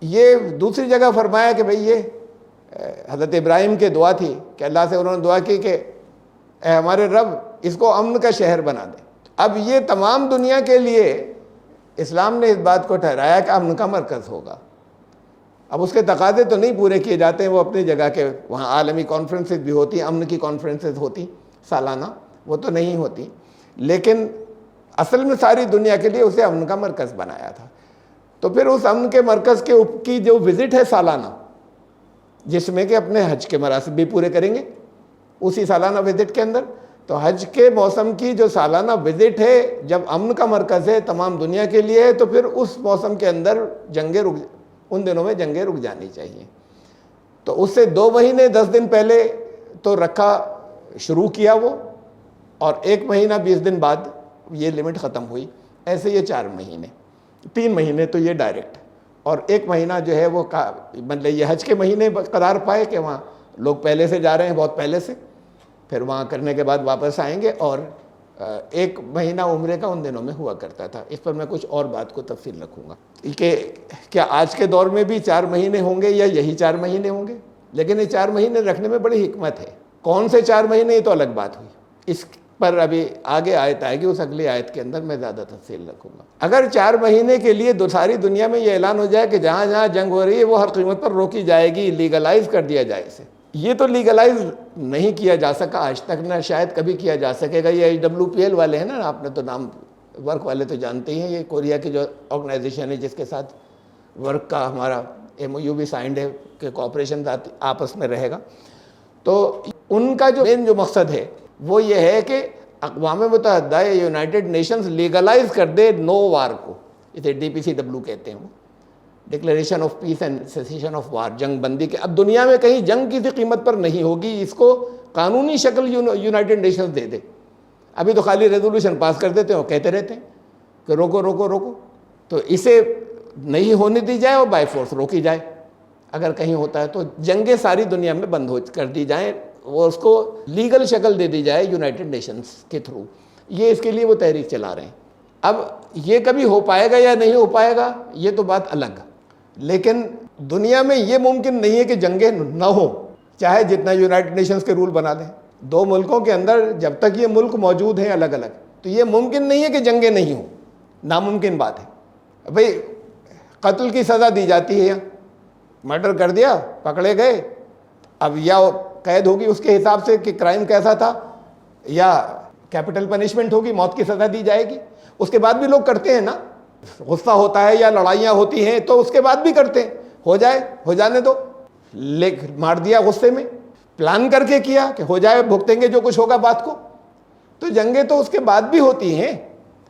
Speaker 1: یہ دوسری جگہ فرمایا کہ بھئی یہ حضرت ابراہیم کی دعا تھی کہ اللہ سے انہوں نے دعا کی کہ اے ہمارے رب اس کو امن کا شہر بنا دے. اب یہ تمام دنیا کے لیے اسلام نے اس بات کو ٹھہرایا کہ امن کا مرکز ہوگا. اب اس کے تقاضے تو نہیں پورے کیے جاتے ہیں, وہ اپنی جگہ کے, وہاں عالمی کانفرنسز بھی ہوتی ہیں, امن کی کانفرنسز ہوتی سالانہ, وہ تو نہیں ہوتی, لیکن اصل میں ساری دنیا کے لیے اسے امن کا مرکز بنایا تھا. تو پھر اس امن کے مرکز کی جو وزٹ ہے سالانہ, جس میں کہ اپنے حج کے مراسم بھی پورے کریں گے اسی سالانہ وزٹ کے اندر, تو حج کے موسم کی جو سالانہ وزٹ ہے, جب امن کا مرکز ہے تمام دنیا کے لیے ہے, تو پھر اس موسم کے اندر جنگیں ان دنوں میں جنگیں رک جانی چاہیے. تو اس سے 2 مہینے 10 دن پہلے تو رکھا, شروع کیا وہ, اور 1 مہینہ 20 دن بعد یہ لمٹ ختم ہوئی. ایسے یہ 4 مہینے, 3 مہینے تو یہ ڈائریکٹ, اور 1 مہینہ جو ہے وہ مطلب یہ حج کے مہینے قرار پائے کہ وہاں لوگ پہلے سے جا رہے ہیں, بہت پہلے سے, پھر وہاں کرنے کے بعد واپس آئیں گے. اور 1 مہینہ عمرے کا ان دنوں میں ہوا کرتا تھا. اس پر میں کچھ اور بات کو تفصیل رکھوں گا کہ کیا آج کے دور میں بھی 4 مہینے ہوں گے یا یہی 4 مہینے ہوں گے. لیکن یہ 4 مہینے رکھنے میں بڑی حکمت ہے. کون سے 4 مہینے یہ تو الگ بات ہوئی, اس پر ابھی آگے آیت آئے گی, اس اگلی آیت کے اندر میں زیادہ تفصیل رکھوں گا. اگر 4 مہینے کے لیے ساری دنیا میں یہ اعلان ہو جائے کہ جہاں جہاں جنگ ہو رہی ہے وہ ہر قیمت پر روکی جائے گی, لیگلائز کر دیا جائے اسے, یہ تو لیگلائز نہیں کیا جا سکا آج تک, نہ شاید کبھی کیا جا سکے گا. یہ WPL والے ہیں نا, آپ نے تو نام, ورک والے تو جانتے ہی ہیں, یہ کوریا کی جو آرگنائزیشن ہے جس کے ساتھ ورک کا ہمارا MOU بھی سائنڈ ہے کہ کوآپریشن آپس میں رہے گا. تو ان کا جو مین جو مقصد ہے وہ یہ ہے کہ اقوام متحدہ یا یونائٹڈ نیشنز لیگلائز کر دے نو وار کو, اسے DPCW کہتے ہیں, وہ declaration of peace and cessation of war, جنگ بندی کے. اب دنیا میں کہیں جنگ کسی قیمت پر نہیں ہوگی, اس کو قانونی شکل یونائٹڈ نیشنز دے دے. ابھی تو خالی ریزولوشن پاس کر دیتے ہیں اور کہتے رہتے ہیں کہ روکو روکو روکو, تو اسے نہیں ہونے دی جائے اور بائی فورس روکی جائے. اگر کہیں ہوتا ہے تو جنگیں ساری دنیا میں بند کر دی جائیں, وہ اس کو لیگل شکل دے دی جائے یونائٹڈ نیشنز کے تھرو. یہ اس کے لیے وہ تحریک چلا رہے ہیں. اب یہ کبھی ہو پائے گا یا نہیں ہو پائے گا یہ تو بات الگ, لیکن دنیا میں یہ ممکن نہیں ہے کہ جنگیں نہ ہوں. چاہے جتنا یونائٹڈ نیشنز کے رول بنا دیں. دو ملکوں کے اندر جب تک یہ ملک موجود ہیں الگ الگ, تو یہ ممکن نہیں ہے کہ جنگیں نہیں ہوں, ناممکن بات ہے. بھئی قتل کی سزا دی جاتی ہے, مرڈر کر دیا, پکڑے گئے, اب یا قید ہوگی اس کے حساب سے کہ کرائم کیسا تھا, یا کیپٹل پنشمنٹ ہوگی, موت کی سزا دی جائے گی. اس کے بعد بھی لوگ کرتے ہیں نا, غصہ ہوتا ہے یا لڑائیاں ہوتی ہیں تو اس کے بعد بھی کرتے ہیں, ہو جانے دو, مار دیا غصے میں, پلان کر کے کیا کہ ہو جائے, بھگتیں گے جو کچھ ہوگا بات کو. تو جنگیں تو اس کے بعد بھی ہوتی ہیں.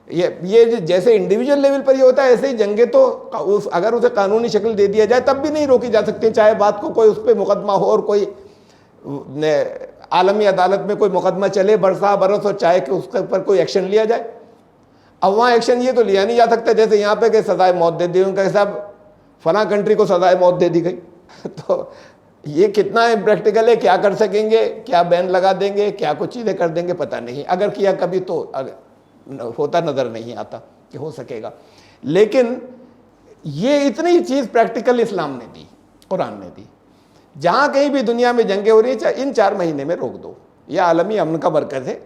Speaker 1: یہ جیسے انڈیویجول لیول پر یہ ہوتا ہے, ایسے ہی جنگیں تو اگر اسے قانونی شکل دے دیا جائے تب بھی نہیں روکی جا سکتی, چاہے بات کو کوئی اس پہ مقدمہ ہو اور کوئی عالمی عدالت میں کوئی مقدمہ چلے برسا برس, اور چاہے کہ اس کے اوپر کوئی ایکشن لیا جائے. اب وہاں ایکشن یہ تو لیا نہیں جا سکتا جیسے یہاں پہ کہ سزائے موت دے دی, ان کا حساب فلاں کنٹری کو سزائے موت دے دی گئی. تو یہ کتنا امپریکٹیکل ہے, کیا کر سکیں گے, کیا بین لگا دیں گے, کیا کچھ چیزیں کر دیں گے پتہ نہیں. اگر کیا کبھی تو ہوتا نظر نہیں آتا کہ ہو سکے گا. لیکن یہ اتنی چیز پریکٹیکل اسلام نے دی, قرآن نے دی. جہاں کہیں بھی دنیا میں جنگیں ہو رہی ہیں ان 4 مہینے میں روک دو. یہ عالمی امن کا مرکز ہے.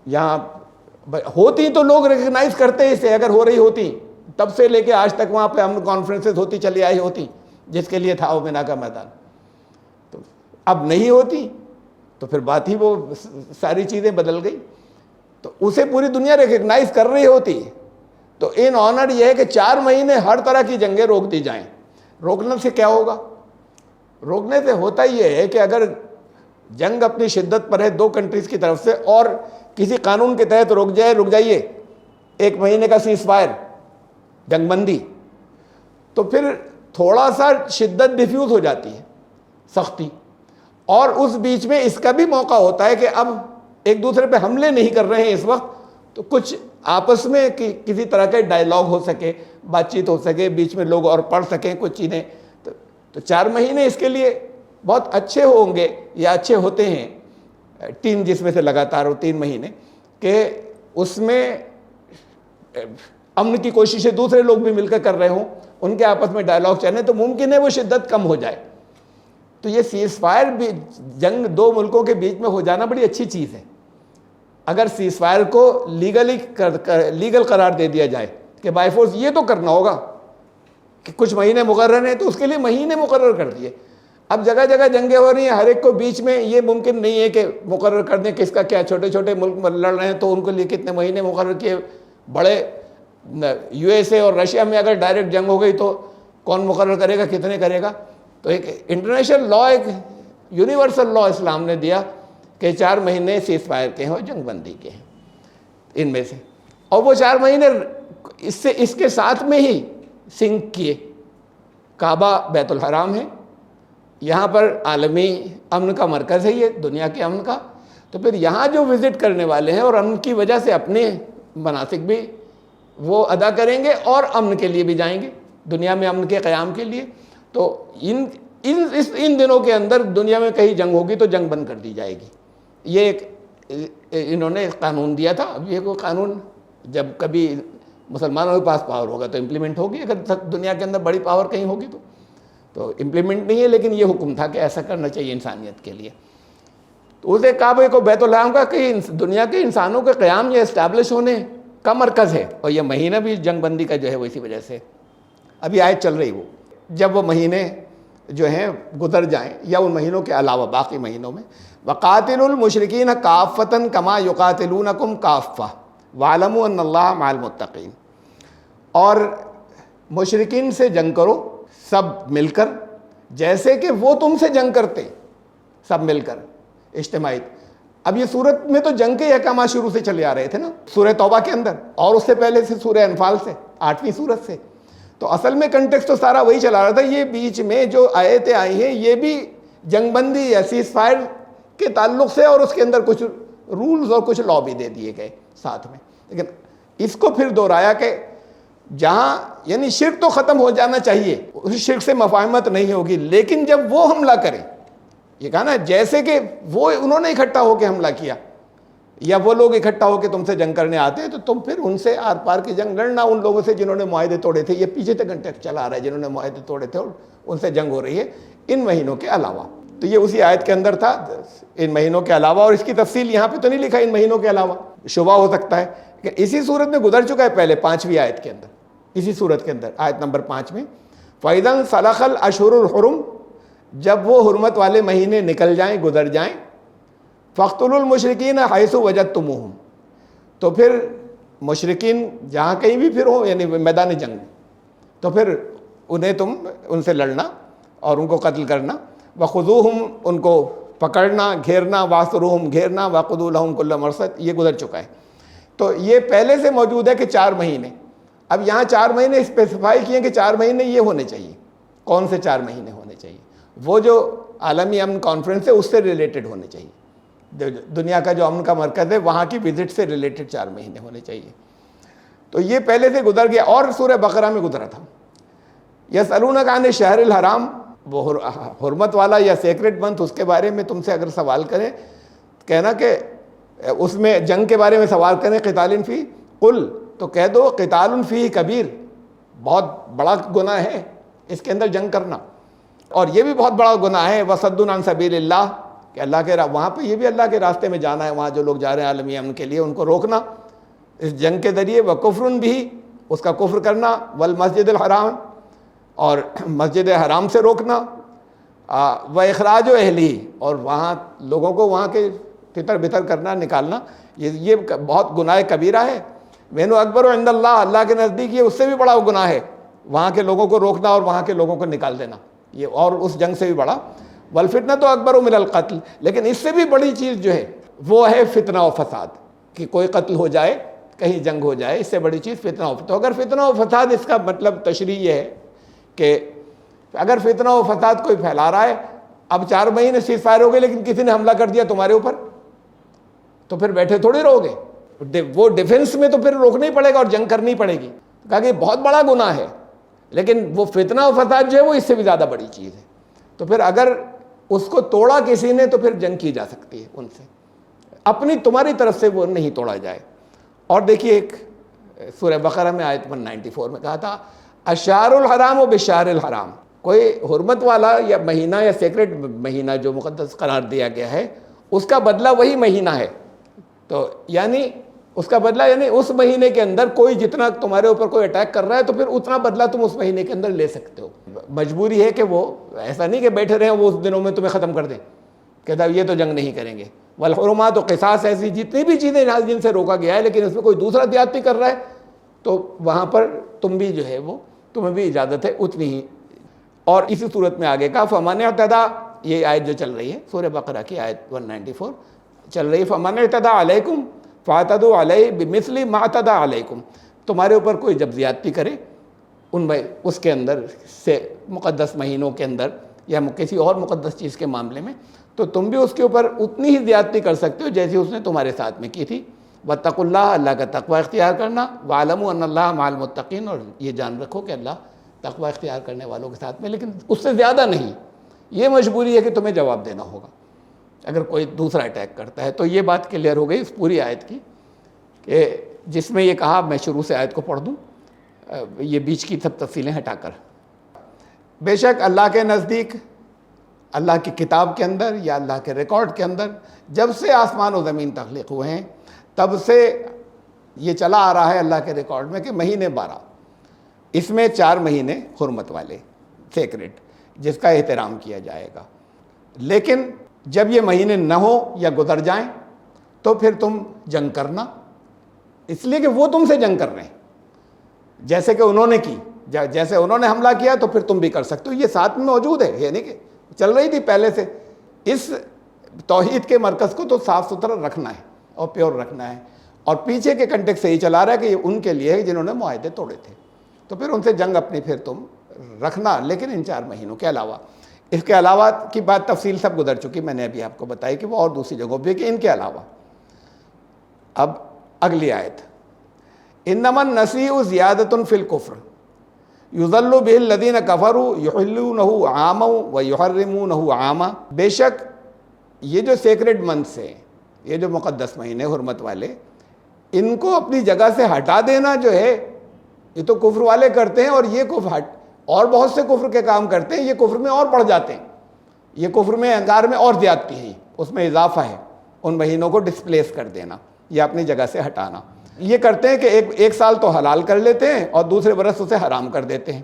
Speaker 1: یہاں ہوتی تو لوگ ریکگنائز کرتے اسے, اگر ہو رہی ہوتی تب سے لے کے آج تک وہاں پہ امن کانفرنسز ہوتی چلی آئی ہوتی جس کے لیے تھا وہ مینا کا میدان. تو اب نہیں ہوتی تو پھر بات ہی وہ ساری چیزیں بدل گئی. تو اسے پوری دنیا ریکگنائز کر رہی ہوتی. تو ان آنر یہ ہے کہ 4 مہینے ہر طرح کی جنگیں روک دی جائیں. روکنے سے کیا ہوگا؟ روکنے سے ہوتا یہ ہے کہ اگر جنگ اپنی شدت پر ہے 2 کنٹریز کی طرف سے اور کسی قانون کے تحت رک جائیے 1 مہینے کا سیز فائر, جنگ بندی, تو پھر تھوڑا سا شدت ڈیفیوز ہو جاتی ہے, سختی, اور اس بیچ میں اس کا بھی موقع ہوتا ہے کہ اب ایک دوسرے پہ حملے نہیں کر رہے ہیں اس وقت, تو کچھ آپس میں کسی طرح کا ڈائیلاگ ہو سکے, بات چیت ہو سکے, بیچ میں لوگ اور پڑھ سکیں کچھ چیزیں. تو 4 مہینے اس کے لیے بہت اچھے ہوں گے یا اچھے ہوتے ہیں. 3 جس میں سے لگاتار ہو 3 مہینے کہ اس میں امن کی کوششیں دوسرے لوگ بھی مل کر کر رہے ہوں, ان کے آپس میں ڈائیلاگ چلیں, تو ممکن ہے وہ شدت کم ہو جائے. تو یہ سیز فائر بھی, جنگ 2 ملکوں کے بیچ میں ہو جانا بڑی اچھی چیز ہے. اگر سیز فائر کو لیگل قرار دے دیا جائے کہ بائی فورس یہ تو کرنا ہوگا کہ کچھ مہینے مقرر ہیں, تو اس کے لیے مہینے مقرر کر دیے. اب جگہ جگہ جنگیں ہو رہی ہیں, ہر ایک کو بیچ میں یہ ممکن نہیں ہے کہ مقرر کر دیں کس کا کیا. چھوٹے چھوٹے ملک لڑ رہے ہیں تو ان کے لیے کتنے مہینے مقرر کیے. بڑے USA اور رشیا میں اگر ڈائریکٹ جنگ ہو گئی تو کون مقرر کرے گا, کتنے کرے گا. تو ایک انٹرنیشنل لا, ایک یونیورسل لا اسلام نے دیا کہ 4 مہینے سیز فائر کے ہیں اور جنگ بندی کے ہیں ان میں سے. اور وہ 4 مہینے اس کے ساتھ میں ہی سنک کیے. کعبہ بیت الحرام ہے, یہاں پر عالمی امن کا مرکز ہے, یہ دنیا کے امن کا. تو پھر یہاں جو وزٹ کرنے والے ہیں اور امن کی وجہ سے اپنے مناسک بھی وہ ادا کریں گے اور امن کے لیے بھی جائیں گے, دنیا میں امن کے قیام کے لیے. تو ان دنوں کے اندر دنیا میں کہیں جنگ ہوگی تو جنگ بند کر دی جائے گی. یہ ایک انہوں نے قانون دیا تھا. اب یہ کوئی قانون جب کبھی مسلمانوں کے پاس پاور ہوگا تو امپلیمنٹ ہوگی, اگر دنیا کے اندر بڑی پاور کہیں ہوگی تو امپلیمنٹ نہیں ہے, لیکن یہ حکم تھا کہ ایسا کرنا چاہیے انسانیت کے لیے. تو اسے کعبے کو بیت الحرام کا کہ دنیا کے انسانوں کے قیام یا اسٹیبلش ہونے کا مرکز ہے, اور یہ مہینہ بھی جنگ بندی کا جو ہے وہ اسی وجہ سے ابھی آیت چل رہی. وہ جب وہ مہینے جو ہیں گزر جائیں یا ان مہینوں کے علاوہ باقی مہینوں میں, وَقَاتِلُوا الْمُشْرِكِينَ كَافَّةً كَمَا يُقَاتِلُونَكُمْ كَافَّةً وَاعْلَمُوا أَنَّ اللَّهَ مَعَ الْمُتَّقِينَ. اور مشرکین سے جنگ کرو سب مل کر, جیسے کہ وہ تم سے جنگ کرتے, سب مل کر اجتماعی. اب یہ صورت میں تو جنگ کے احکامات شروع سے چلے آ رہے تھے نا, سورہ توبہ کے اندر, اور اس سے پہلے سے سورہ انفال سے 8ویں سورت سے. تو اصل میں کنٹیکسٹ تو سارا وہی چلا رہا تھا. یہ بیچ میں جو آیتیں آئی ہیں یہ بھی جنگ بندی یا سیز فائر کے تعلق سے, اور اس کے اندر کچھ رولز اور کچھ لا بھی دے دیے گئے ساتھ میں. لیکن اس کو پھر دہرایا کہ جہاں یعنی شرک تو ختم ہو جانا چاہیے, اس شرک سے مفاہمت نہیں ہوگی, لیکن جب وہ حملہ کریں, یہ کہا نا جیسے کہ وہ انہوں نے اکٹھا ہو کے حملہ کیا یا وہ لوگ اکٹھا ہو کے تم سے جنگ کرنے آتے ہیں, تو تم پھر ان سے آر پار کی جنگ لڑنا. ان لوگوں سے جنہوں نے معاہدے توڑے تھے, یہ پیچھے تک کنٹیکٹ چلا آ رہا ہے, جنہوں نے معاہدے توڑے تھے اور ان سے جنگ ہو رہی ہے ان مہینوں کے علاوہ. تو یہ اسی آیت کے اندر تھا ان مہینوں کے علاوہ، اور اس کی تفصیل یہاں پہ تو نہیں لکھا ان مہینوں کے علاوہ، شبہ ہو سکتا ہے کہ اسی صورت میں گزر چکا ہے پہلے 5ویں آیت کے اندر، اسی صورت کے اندر آیت نمبر 5 میں فَإِذَا انْسَلَخَ الْأَشْهُرُ الْحُرُمُ، جب وہ حرمت والے مہینے نکل جائیں، گزر جائیں، فَاقْتُلُوا الْمُشْرِكِينَ حَيْثُ وَجَدتُّمُوهُمْ، تو پھر مشرکین جہاں کہیں بھی پھر ہو، یعنی میدان جنگ میں، تو پھر انہیں تم ان سے لڑنا اور ان کو قتل کرنا، وَخُذُوهُمْ، ان کو پکڑنا، گھیرنا، وَاحْصُرُوهُمْ، گھیرنا، وَاخُذُوا لَهُمْ كُلَّ مَرْصَدٍ، یہ گزر چکا ہے۔ تو یہ پہلے سے موجود ہے کہ 4 مہینے، اب یہاں 4 مہینے اسپیسیفائی کیے کہ 4 مہینے یہ ہونے چاہیے۔ کون سے 4 مہینے ہونے چاہیے؟ وہ جو عالمی امن کانفرنس ہے اس سے ریلیٹڈ ہونے چاہیے، دنیا کا جو امن کا مرکز ہے وہاں کی وزٹ سے ریلیٹڈ 4 مہینے ہونے چاہیے۔ تو یہ پہلے سے گزر گیا، اور سورہ بقرہ میں گزرا تھا۔ یسألونک عن الشہر الحرام، وہ حرمت والا یا سیکرٹ منتھ، اس کے بارے میں تم سے اگر سوال کریں، کہنا کہ اس میں جنگ کے بارے میں سوال کریں، قتال فیہ، قل، تو کہہ دو قتال فیہ کبیر، بہت بڑا گناہ ہے اس کے اندر جنگ کرنا، اور یہ بھی بہت بڑا گناہ ہے وصد عن سبیل اللہ، کہ اللہ کے وہاں پہ یہ بھی اللہ کے راستے میں جانا ہے، وہاں جو لوگ جا رہے ہیں عالمی امن کے لیے ان کو روکنا اس جنگ کے ذریعے، وکفر بھی، اس کا کفر کرنا، والمسجد الحرام، اور مسجد حرام سے روکنا، واخراج اہلہ، اور وہاں لوگوں کو وہاں کے تتر بتر کرنا، نکالنا، یہ بہت گناہ کبیرہ ہے۔ وَإِنَّهُ اکبر عند اللہ، اللہ کے نزدیک یہ اس سے بھی بڑا گناہ ہے، وہاں کے لوگوں کو روکنا اور وہاں کے لوگوں کو نکال دینا، یہ اور اس جنگ سے بھی بڑا۔ والفتنۃ اکبر من القتل، لیکن اس سے بھی بڑی چیز جو ہے وہ ہے فتنہ و فساد، کہ کوئی قتل ہو جائے، کہیں جنگ ہو جائے، اس سے بڑی چیز فتنہ و فساد۔ تو اگر فتنہ و فساد، اس کا مطلب تشریح یہ ہے کہ اگر فتنہ و فساد کوئی پھیلا رہا ہے، اب 4 مہینے سیز فائر ہو گئے لیکن کسی نے حملہ کر دیا تمہارے اوپر، تو پھر بیٹھے تھوڑی رہو گے، وہ ڈیفنس میں تو پھر روکنا ہی پڑے گا اور جنگ کرنی پڑے گی۔ کہا کہ یہ بہت بڑا گناہ ہے، لیکن وہ فتنہ و فساد جو ہے وہ اس سے بھی زیادہ بڑی چیز ہے، تو پھر اگر اس کو توڑا کسی نے تو پھر جنگ کی جا سکتی ہے ان سے، اپنی تمہاری طرف سے وہ نہیں توڑا جائے۔ اور دیکھیے ایک سورہ بقرہ میں آیت 194 میں کہا تھا الشہر الحرام و بالشہر الحرام، کوئی حرمت والا یا مہینہ یا سیکرٹ مہینہ جو مقدس قرار دیا گیا ہے، اس کا بدلہ وہی مہینہ ہے، تو یعنی اس کا بدلہ یعنی اس مہینے کے اندر کوئی جتنا تمہارے اوپر کوئی اٹیک کر رہا ہے تو پھر اتنا بدلہ تم اس مہینے کے اندر لے سکتے ہو۔ مجبوری ہے کہ وہ ایسا نہیں کہ بیٹھے رہیں وہ اس دنوں میں تمہیں ختم کر دیں کہ یہ تو جنگ نہیں کریں گے۔ والحرمات و قصاص، ایسی جتنی بھی چیزیں جن سے روکا گیا ہے لیکن اس میں کوئی دوسرا زیادتی کر رہا ہے تو وہاں پر تم بھی جو ہے وہ تمہیں بھی اجازت ہے اتنی ہی۔ اور اسی صورت میں آگے کا فمن اعتدی، یہ آیت جو چل رہی ہے سورہ بقرہ کی آیت 194 چل رہی ہے، فمن اعتدی علیکم فاعتدوا علیہ بمثل ما اعتدی علیکم، تمہارے اوپر کوئی جب زیادتی کرے ان میں اس کے اندر سے مقدس مہینوں کے اندر یا کسی اور مقدس چیز کے معاملے میں، تو تم بھی اس کے اوپر اتنی ہی زیادتی کر سکتے ہو جیسی اس نے تمہارے ساتھ میں کی تھی۔ واتقوا اللہ، اللہ کا تقوی اختیار کرنا، واعلموا ان اللہ مع المتقین، اور یہ جان رکھو کہ اللہ تقوی اختیار کرنے والوں کے ساتھ میں، لیکن اس سے زیادہ نہیں۔ یہ مجبوری ہے کہ تمہیں جواب دینا ہوگا اگر کوئی دوسرا اٹیک کرتا ہے۔ تو یہ بات کلیئر ہو گئی اس پوری آیت کی، کہ جس میں یہ کہا، میں شروع سے آیت کو پڑھ دوں، یہ بیچ کی سب تفصیلیں ہٹا کر، بے شک اللہ کے نزدیک، اللہ کی کتاب کے اندر یا اللہ کے ریکارڈ کے اندر، جب سے آسمان و زمین تخلیق ہوئے ہیں تب سے یہ چلا آ رہا ہے اللہ کے ریکارڈ میں کہ مہینے 12، اس میں 4 مہینے حرمت والے سیکرٹ جس کا احترام کیا جائے گا، لیکن جب یہ مہینے نہ ہو یا گزر جائیں تو پھر تم جنگ کرنا، اس لیے کہ وہ تم سے جنگ کر رہے ہیں جیسے کہ انہوں نے کی، جیسے انہوں نے حملہ کیا تو پھر تم بھی کر سکتے ہو۔ یہ ساتھ میں موجود ہے، یعنی کہ چل رہی تھی پہلے سے۔ اس توحید کے مرکز کو تو صاف ستھرا رکھنا ہے اور پیور رکھنا ہے، اور پیچھے کے کنٹیکس سے یہ چلا رہا ہے کہ یہ ان کے لیے ہے جنہوں نے معاہدے توڑے تھے، تو پھر ان سے جنگ اپنی پھر تم رکھنا، لیکن ان 4 مہینوں کے علاوہ۔ اس کے علاوہ کی بات تفصیل سب گزر چکی، میں نے ابھی آپ کو بتائی کہ وہ اور دوسری جگہوں پہ کہ ان کے علاوہ۔ اب اگلی آیت، انما النسیء زیادۃ فی الکفر یضل بہ الذین کفروا یحلونہ عاما ویحرمونہ عاما، بے شک یہ جو سیکرڈ منتھس ہیں، یہ جو مقدس مہینے حرمت والے، ان کو اپنی جگہ سے ہٹا دینا جو ہے یہ تو کفر والے کرتے ہیں، اور یہ کفر اور بہت سے کفر کے کام کرتے ہیں، یہ کفر میں اور بڑھ جاتے ہیں۔ یہ کفر میں انکار میں اور زیادتی ہے، اس میں اضافہ ہے، ان مہینوں کو ڈسپلیس کر دینا یا اپنی جگہ سے ہٹانا۔ یہ کرتے ہیں کہ ایک سال تو حلال کر لیتے ہیں اور دوسرے برس اسے حرام کر دیتے ہیں۔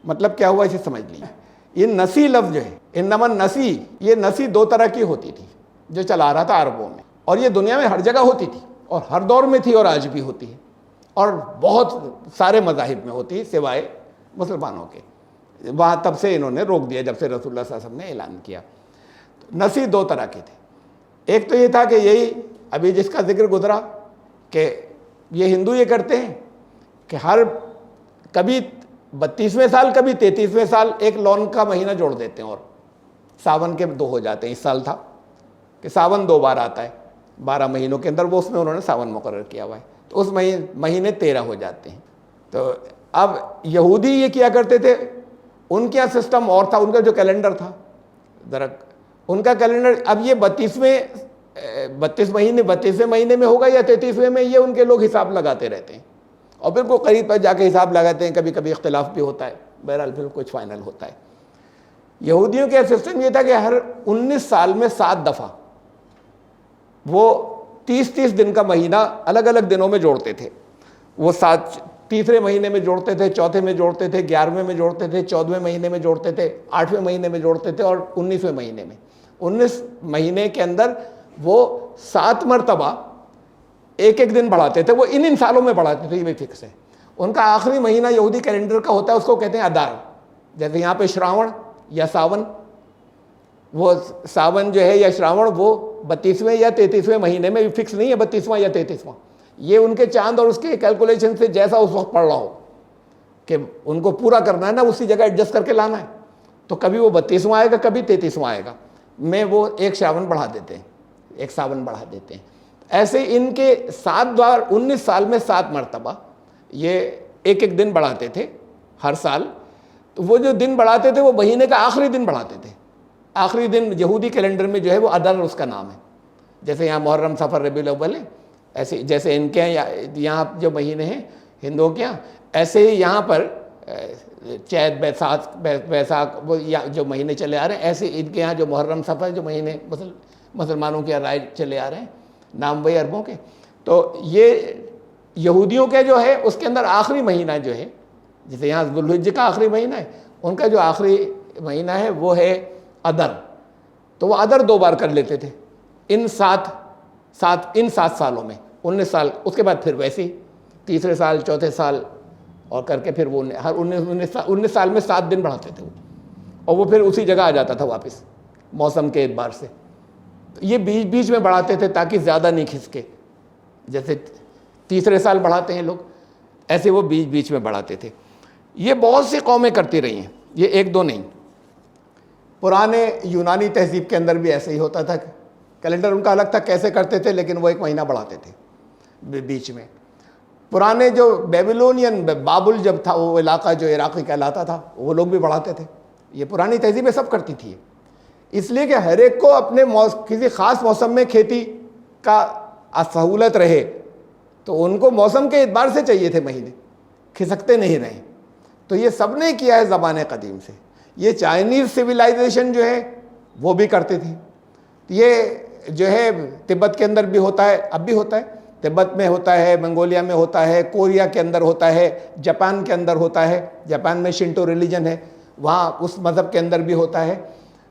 Speaker 1: مطلب کیا ہوا اسے سمجھ لیجیے۔ یہ نسی لفظ جو ہے، انما نسی، یہ نسی دو طرح کی ہوتی تھی جو چلا رہا تھا عربوں میں، اور یہ دنیا میں ہر جگہ ہوتی تھی اور ہر دور میں تھی اور آج بھی ہوتی ہے، اور بہت سارے مذاہب میں ہوتی ہے سوائے مسلمانوں کے۔ وہاں تب سے انہوں نے روک دیا جب سے رسول اللہ صلی اللہ علیہ وسلم نے اعلان کیا۔ نسی دو طرح کے تھے، ایک تو یہ تھا کہ یہی ابھی جس کا ذکر گزرا کہ یہ ہندو یہ کرتے ہیں کہ ہر کبھی 32ویں سال کبھی 33ویں سال ایک لون کا مہینہ جوڑ دیتے ہیں اور ساون کے 2 ہو جاتے ہیں۔ اس سال تھا کہ ساون 2 بار آتا ہے 12 مہینوں کے اندر، وہ اس میں انہوں نے ساون مقرر کیا ہوا ہے، تو اس مہینے 13 ہو جاتے ہیں۔ تو اب یہودی یہ کیا کرتے تھے، ان کا سسٹم اور تھا، ان کا جو کیلنڈر تھا ذرا ان کا کیلنڈر، اب یہ 32ویں مہینے میں ہوگا یا 33ویں میں، یہ ان کے لوگ حساب لگاتے رہتے ہیں اور پھر کوئی قریب پر جا کے حساب لگاتے ہیں، کبھی کبھی اختلاف بھی ہوتا ہے، بہرحال پھر کچھ فائنل ہوتا ہے۔ یہودیوں کا سسٹم یہ تھا کہ ہر 19 سال میں 7 دفعہ وہ 30 دن کا مہینہ الگ الگ دنوں میں جوڑتے تھے۔ وہ 3 مہینے میں جوڑتے تھے، 4 میں جوڑتے تھے، 11ویں میں جوڑتے تھے، 14ویں مہینے میں جوڑتے تھے، 8ویں مہینے میں جوڑتے تھے اور 19ویں مہینے میں۔ 19 مہینے کے اندر وہ 7 مرتبہ ایک دن بڑھاتے تھے، وہ ان سالوں میں بڑھاتے تھے، یہ بھی فکس ہے۔ ان کا آخری مہینہ یہودی کیلنڈر کا ہوتا ہے، اس کو کہتے ہیں ادار، جیسے یہاں پہ شراون یا ساون، وہ ساون جو ہے یا شراون وہ 32ویں یا 33ویں مہینے میں، فکس نہیں ہے 32واں یا 33واں، یہ ان کے چاند اور اس کے کیلکولیشن سے جیسا اس وقت پڑ رہا ہو کہ ان کو پورا کرنا ہے نا، اسی جگہ ایڈجسٹ کر کے لانا ہے، تو کبھی وہ 32واں آئے گا، کبھی 33واں آئے گا، میں وہ ایک شاون بڑھا دیتے ہیں، ایک ساون بڑھا دیتے ہیں۔ ایسے ان کے 7 بار 19 سال میں 7 مرتبہ یہ ایک دن بڑھاتے تھے ہر سال۔ تو وہ جو دن بڑھاتے تھے وہ مہینے کا آخری دن بڑھاتے تھے۔ آخری دن یہودی کیلنڈر میں جو ہے وہ ادر اس کا نام ہے، جیسے یہاں محرم، صفر، ربیع الاول ہے، ایسے جیسے ان کے یہاں جو مہینے ہیں ہندوؤں کے یہاں، ایسے ہی یہاں پر چیت، بیساکھ، وہ جو مہینے چلے آ رہے ہیں، ایسے ان کے یہاں جو محرم، صفر جو مہینے مسلمانوں کے رائے چلے آ رہے ہیں، نام وہی عربوں کے۔ تو یہ یہودیوں کے جو ہے اس کے اندر آخری مہینہ جو ہے، جیسے یہاں ذوالحجہ کا آخری مہینہ ہے، ان کا جو آخری مہینہ ہے وہ ہے ادر، تو وہ ادر 2 بار کر لیتے تھے ان 7 سالوں میں، 19 سال، اس کے بعد پھر ویسے ہی تیسرے سال، چوتھے سال اور کر کے پھر وہ ہر 19 سال میں 7 دن بڑھاتے تھے وہ، اور وہ پھر اسی جگہ آ جاتا تھا واپس موسم کے اعتبار سے۔ یہ بیچ میں بڑھاتے تھے تاکہ زیادہ نہیں کھسکے، جیسے تیسرے سال بڑھاتے ہیں لوگ، ایسے وہ بیچ میں بڑھاتے تھے۔ یہ بہت سی قومیں کرتی رہی ہیں، یہ 1-2 نہیں۔ پرانے یونانی تہذیب کے اندر بھی ایسے ہی ہوتا تھا، کیلنڈر ان کا الگ تھا کیسے کرتے تھے، لیکن وہ 1 مہینہ بڑھاتے تھے بیچ میں۔ پرانے جو بیبیلونین، بابل جب تھا وہ علاقہ جو عراقی کہلاتا تھا، وہ لوگ بھی بڑھاتے تھے۔ یہ پرانی تہذیبیں سب کرتی تھی، اس لیے کہ ہر ایک کو اپنے کسی خاص موسم میں کھیتی کا سہولت رہے، تو ان کو موسم کے اعتبار سے چاہیے تھے مہینے، کھسکتے نہیں رہے۔ تو یہ سب نے کیا ہے زمانے قدیم سے۔ یہ چائنیز سویلائزیشن جو ہے وہ بھی کرتی تھی، یہ جو ہے تبت کے اندر بھی ہوتا ہے، اب بھی ہوتا ہے، تبت میں ہوتا ہے، منگولیا میں ہوتا ہے، کوریا کے اندر ہوتا ہے، جاپان کے اندر ہوتا ہے، جاپان میں شنٹو ریلیجن ہے، وہاں اس مذہب کے اندر بھی ہوتا ہے،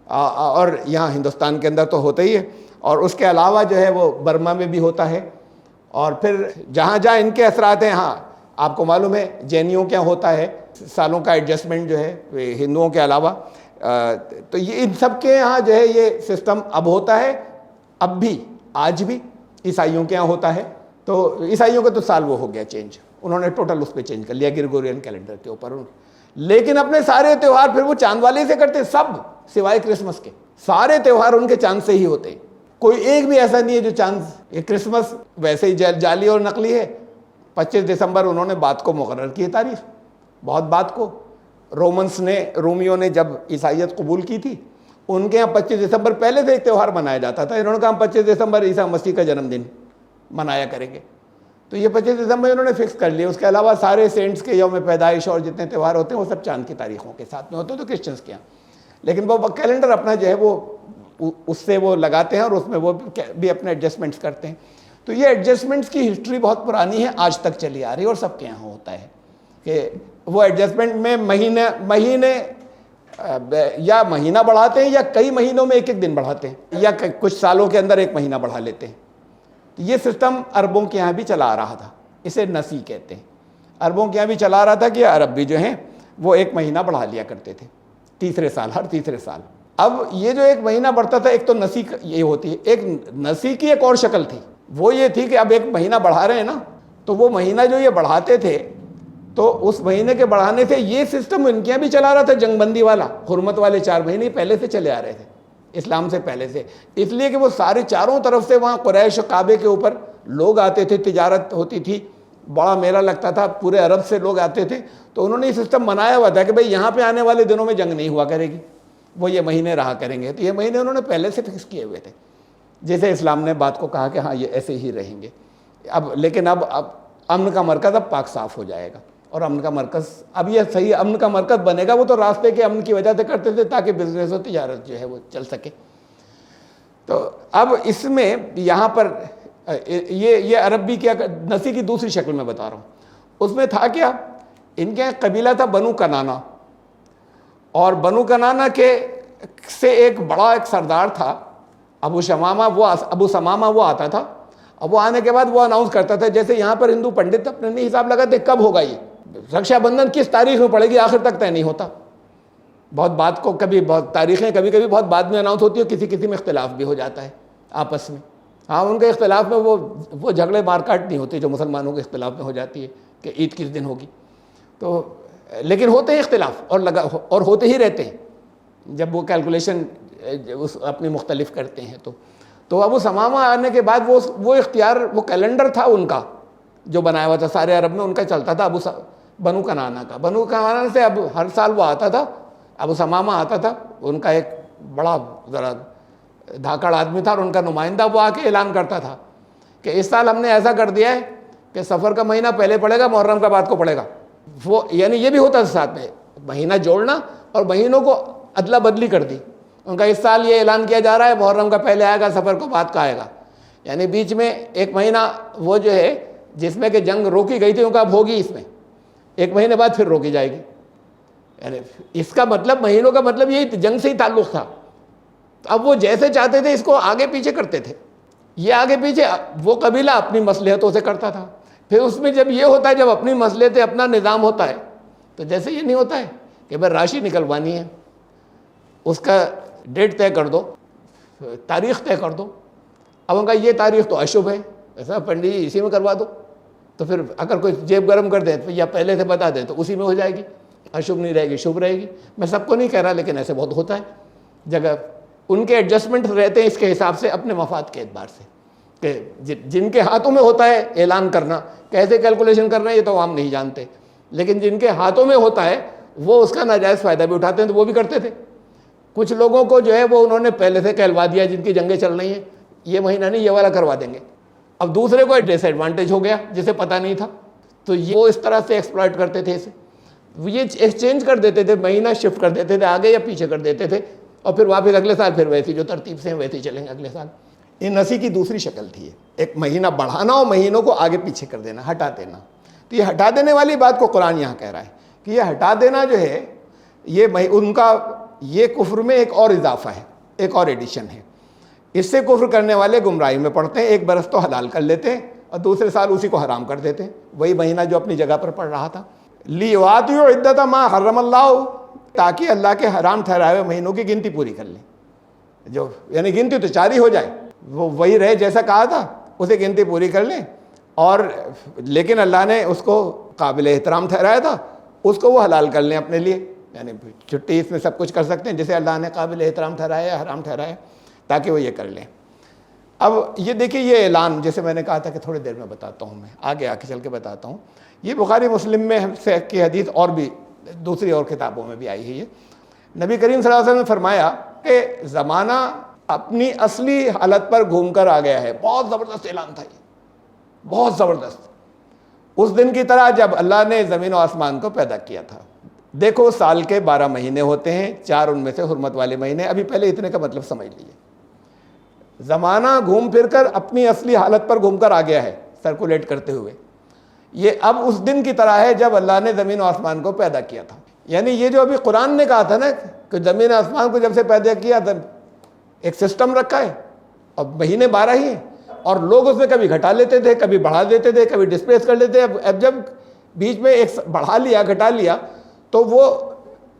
Speaker 1: اور یہاں ہندوستان کے اندر تو ہوتا ہی ہے، اور اس کے علاوہ جو ہے وہ برما میں بھی ہوتا ہے، اور پھر جہاں جہاں ان کے اثرات ہیں، ہاں آپ کو معلوم ہے جینیوں کیا ہوتا ہے، سالوں کا ایڈجسٹمنٹ جو ہے ہندوؤں کے علاوہ، تو یہ ان سب کے یہاں جو ہے یہ سسٹم اب ہوتا ہے، اب بھی آج بھی عیسائیوں کے یہاں ہوتا ہے۔ تو عیسائیوں کا تو سال وہ ہو گیا چینج، انہوں نے ٹوٹل اس پہ چینج کر لیا گریگورین کیلنڈر کے اوپر، لیکن اپنے سارے تہوار پھر وہ چاند والے سے کرتے، سب سوائے کرسمس کے، سارے تہوار ان کے چاند سے ہی ہوتے ہیں، کوئی ایک بھی ایسا نہیں ہے جو چاند۔ یہ کرسمس ویسے ہی جعلی اور نقلی ہے، 25 دسمبر انہوں نے بات کو مقرر کی تاریخ، بہت بات کو رومیوں نے جب عیسائیت قبول کی تھی، ان کے یہاں 25 دسمبر پہلے سے ایک تہوار منایا جاتا تھا، انہوں نے کہا 25 دسمبر عیسیٰ مسیح کا جنم دن منایا کریں گے، تو یہ 25 دسمبر انہوں نے فکس کر لیا۔ اس کے علاوہ سارے سینٹس کے یوم پیدائش اور جتنے تہوار ہوتے ہیں وہ سب چاند کی تاریخوں کے ساتھ میں ہوتے ہیں، تو کرسچنس کے یہاں، لیکن وہ کیلنڈر اپنا جو ہے وہ اس سے وہ لگاتے ہیں اور اس میں وہ بھی اپنے ایڈجسٹمنٹس کرتے ہیں. تو یہ ایڈجسٹمنٹس کی ہسٹری بہت پرانی ہے, آج تک چلی آ رہی ہے, اور سب کے یہاں ہوتا ہے کہ وہ ایڈجسٹمنٹ میں مہینے یا مہینہ بڑھاتے ہیں یا کئی مہینوں میں ایک ایک دن بڑھاتے ہیں یا کچھ سالوں کے اندر ایک مہینہ بڑھا لیتے ہیں. یہ سسٹم عربوں کے یہاں بھی چلا آ رہا تھا, اسے نسی کہتے ہیں. عربوں کے یہاں بھی چلا آ رہا تھا کہ عرب بھی جو ہیں وہ ایک مہینہ بڑھا لیا کرتے تھے تیسرے سال, ہر تیسرے سال. اب یہ جو ایک مہینہ بڑھتا تھا, ایک تو نسی یہ ہوتی ہے, ایک نسی کی ایک اور شکل تھی, وہ یہ تھی کہ اب ایک مہینہ بڑھا رہے ہیں نا, تو وہ مہینہ جو یہ بڑھاتے تھے تو اس مہینے کے بڑھانے سے یہ سسٹم ان کے یہاں بھی چلا رہا تھا, جنگ بندی والا, حرمت والے 4 مہینے پہلے سے چلے آ رہے تھے اسلام سے پہلے سے. اس لیے کہ وہ سارے چاروں طرف سے وہاں قریش کعبے کے اوپر لوگ آتے تھے, تجارت ہوتی تھی, بڑا میلہ لگتا تھا, پورے عرب سے لوگ آتے تھے. تو انہوں نے یہ سسٹم بنایا ہوا تھا کہ بھئی یہاں پہ آنے والے دنوں میں جنگ نہیں ہوا کرے گی, وہ یہ مہینے رہا کریں گے. تو یہ مہینے انہوں نے پہلے سے فکس کیے ہوئے تھے, جیسے اسلام نے بات کو کہا کہ ہاں یہ ایسے ہی رہیں گے. لیکن اب امن کا مرکز اب پاک صاف ہو جائے گا, اور امن کا مرکز اب یہ صحیح امن کا مرکز بنے گا. وہ تو راستے کے امن کی وجہ سے کرتے تھے تاکہ بزنس و تجارت جو ہے وہ چل سکے. تو اب اس میں یہاں پر یہ عربی کیا نسی کی دوسری شکل میں بتا رہا ہوں. اس میں تھا کیا, ان کے قبیلہ تھا بنو کنانا, اور بنو کنانا کے سے ایک بڑا ایک سردار تھا ابو سمامہ, وہ آتا تھا. اب وہ آنے کے بعد وہ اناؤنس کرتا تھا, جیسے یہاں پر ہندو پنڈت اپنے نہیں حساب لگاتے کب ہوگا یہ رکشا بندھن, کس تاریخ میں پڑے گی, آخر تک طے نہیں ہوتا. بہت بات کو کبھی بہت تاریخیں کبھی بہت بعد میں اناؤنس ہوتی ہے, کسی میں اختلاف بھی ہو جاتا ہے آپس میں. ہاں ان کے اختلاف میں وہ جھگڑے مار کاٹ نہیں ہوتے جو مسلمانوں کے اختلاف میں ہو جاتی ہے کہ عید کس دن ہوگی. تو لیکن ہوتے ہیں اختلاف, اور ہوتے ہی رہتے ہیں جب وہ کیلکولیشن اپنی مختلف کرتے ہیں. تو ابو سمامہ آنے کے بعد وہ اختیار, وہ کیلنڈر تھا ان کا جو بنایا ہوا تھا سارے عرب میں, ان کا چلتا تھا بنو کنانا کا. بنو کنانا سے اب ہر سال وہ آتا تھا, ابو سمامہ آتا تھا, ان کا ایک بڑا ذرا دھاکڑ آدمی تھا, اور ان کا نمائندہ وہ آ کے اعلان کرتا تھا کہ اس سال ہم نے ایسا کر دیا ہے کہ سفر کا مہینہ پہلے پڑے گا, محرم کا بعد کو پڑے گا. وہ یعنی یہ بھی ہوتا تھا ساتھ میں مہینہ جوڑنا اور مہینوں کو ادلا بدلی کر دی. ان کا اس سال یہ اعلان کیا جا رہا ہے محرم کا پہلے آئے گا, سفر کو بعد کا آئے گا. یعنی بیچ میں ایک مہینہ وہ جو ہے جس میں کہ جنگ روکی گئی تھی, ان کا اب ہوگی, اس میں 1 مہینے بعد پھر روکی جائے گی. یعنی اس کا مطلب مہینوں کا مطلب یہی جنگ سے ہی تعلق تھا. اب وہ جیسے چاہتے تھے اس کو آگے پیچھے کرتے تھے. یہ آگے پیچھے وہ قبیلہ اپنی مصلحتوں سے کرتا تھا. پھر اس میں جب یہ ہوتا ہے, جب اپنی مصلحتیں اپنا نظام ہوتا ہے, تو جیسے یہ نہیں ہوتا ہے کہ بھائی راشی نکلوانی ہے, اس کا ڈیٹ طے کر دو, تاریخ طے کر دو. اب ان کا یہ تاریخ تو اشبھ ہے, ایسا پنڈی جی اسی میں کروا دو. تو پھر اگر کوئی جیب گرم کر دے یا پہلے سے بتا دیں تو اسی میں ہو جائے گی, اشبھ نہیں رہے گی, شبھ رہے گی. میں سب کو نہیں کہہ رہا, لیکن ایسے بہت ہوتا ہے جگہ. ان کے ایڈجسٹمنٹ رہتے ہیں اس کے حساب سے, اپنے مفاد کے اعتبار سے, کہ جن کے ہاتھوں میں ہوتا ہے اعلان کرنا, کیسے کیلکولیشن کرنا ہے یہ تو عام نہیں جانتے, لیکن جن کے ہاتھوں میں ہوتا ہے وہ اس کا ناجائز فائدہ بھی اٹھاتے ہیں. تو وہ بھی کرتے تھے. کچھ لوگوں کو جو ہے وہ انہوں نے پہلے سے کہلوا دیا, جن کی جنگیں چل رہی ہیں, یہ مہینہ نہیں یہ والا کروا دیں گے. اب دوسرے کو ڈس ایڈوانٹیج ہو گیا جسے پتہ نہیں تھا, تو وہ اس طرح سے ایکسپلائٹ کرتے تھے اسے. یہ ایکسچینج کر دیتے تھے, مہینہ شفٹ کر دیتے تھے, آگے یا پیچھے کر دیتے تھے, اور پھر واپس اگلے سال پھر ویسی جو ترتیب سے ہیں ویسے چلیں گے اگلے سال. یہ نسی کی دوسری شکل تھی, ایک مہینہ بڑھانا اور مہینوں کو آگے پیچھے کر دینا, ہٹا دینا. تو یہ ہٹا دینے والی بات کو قرآن یہاں کہہ رہا ہے کہ یہ ہٹا دینا جو ہے یہ ان کا یہ کفر میں ایک اور اضافہ ہے, ایک اور ایڈیشن ہے. اس سے کفر کرنے والے گمراہی میں پڑتے ہیں, ایک برس تو حلال کر لیتے ہیں اور دوسرے سال اسی کو حرام کر دیتے ہیں, وہی مہینہ جو اپنی جگہ پر پڑ رہا تھا. لیواتیو عدت ما حرم اللہ, تاکہ اللہ کے حرام ٹھہرائے ہوئے مہینوں کی گنتی پوری کر لیں. جو یعنی گنتی تو 4 ہی ہو جائے, وہ وہی رہے جیسا کہا تھا, اسے گنتی پوری کر لیں. اور لیکن اللہ نے اس کو قابل احترام ٹھہرایا تھا, اس کو وہ حلال کر لیں اپنے لیے. یعنی چھٹی اس میں سب کچھ کر سکتے ہیں جسے اللہ نے قابل احترام ٹھہرایا, حرام ٹھہرایا, تاکہ وہ یہ کر لیں. اب یہ دیکھیے یہ اعلان, جیسے میں نے کہا تھا کہ تھوڑی دیر میں بتاتا ہوں, میں آگے آ کے چل کے بتاتا ہوں. یہ بخاری مسلم میں سے کی حدیث اور بھی دوسری اور کتابوں میں بھی آئی ہے. یہ نبی کریم صلی اللہ علیہ وسلم نے فرمایا کہ زمانہ اپنی اصلی حالت پر گھوم کر آ گیا ہے. بہت زبردست اعلان تھا یہ, بہت زبردست. اس دن کی طرح جب اللہ نے زمین و آسمان کو پیدا کیا تھا, دیکھو سال کے 12 مہینے ہوتے ہیں، 4 ان میں سے حرمت والے مہینے. ابھی پہلے اتنے کا مطلب سمجھ لیجیے. زمانہ گھوم پھر کر اپنی اصلی حالت پر گھوم کر آ گیا ہے سرکولیٹ کرتے ہوئے. یہ اب اس دن کی طرح ہے جب اللہ نے زمین و آسمان کو پیدا کیا تھا. یعنی یہ جو ابھی قرآن نے کہا تھا نا کہ زمین و آسمان کو جب سے پیدا کیا تب ایک سسٹم رکھا ہے اور مہینے 12 ہی ہیں، اور لوگ اس میں کبھی گھٹا لیتے تھے، کبھی بڑھا دیتے تھے، کبھی ڈسپلیس کر لیتے. اب جب بیچ میں ایک بڑھا لیا گھٹا لیا تو وہ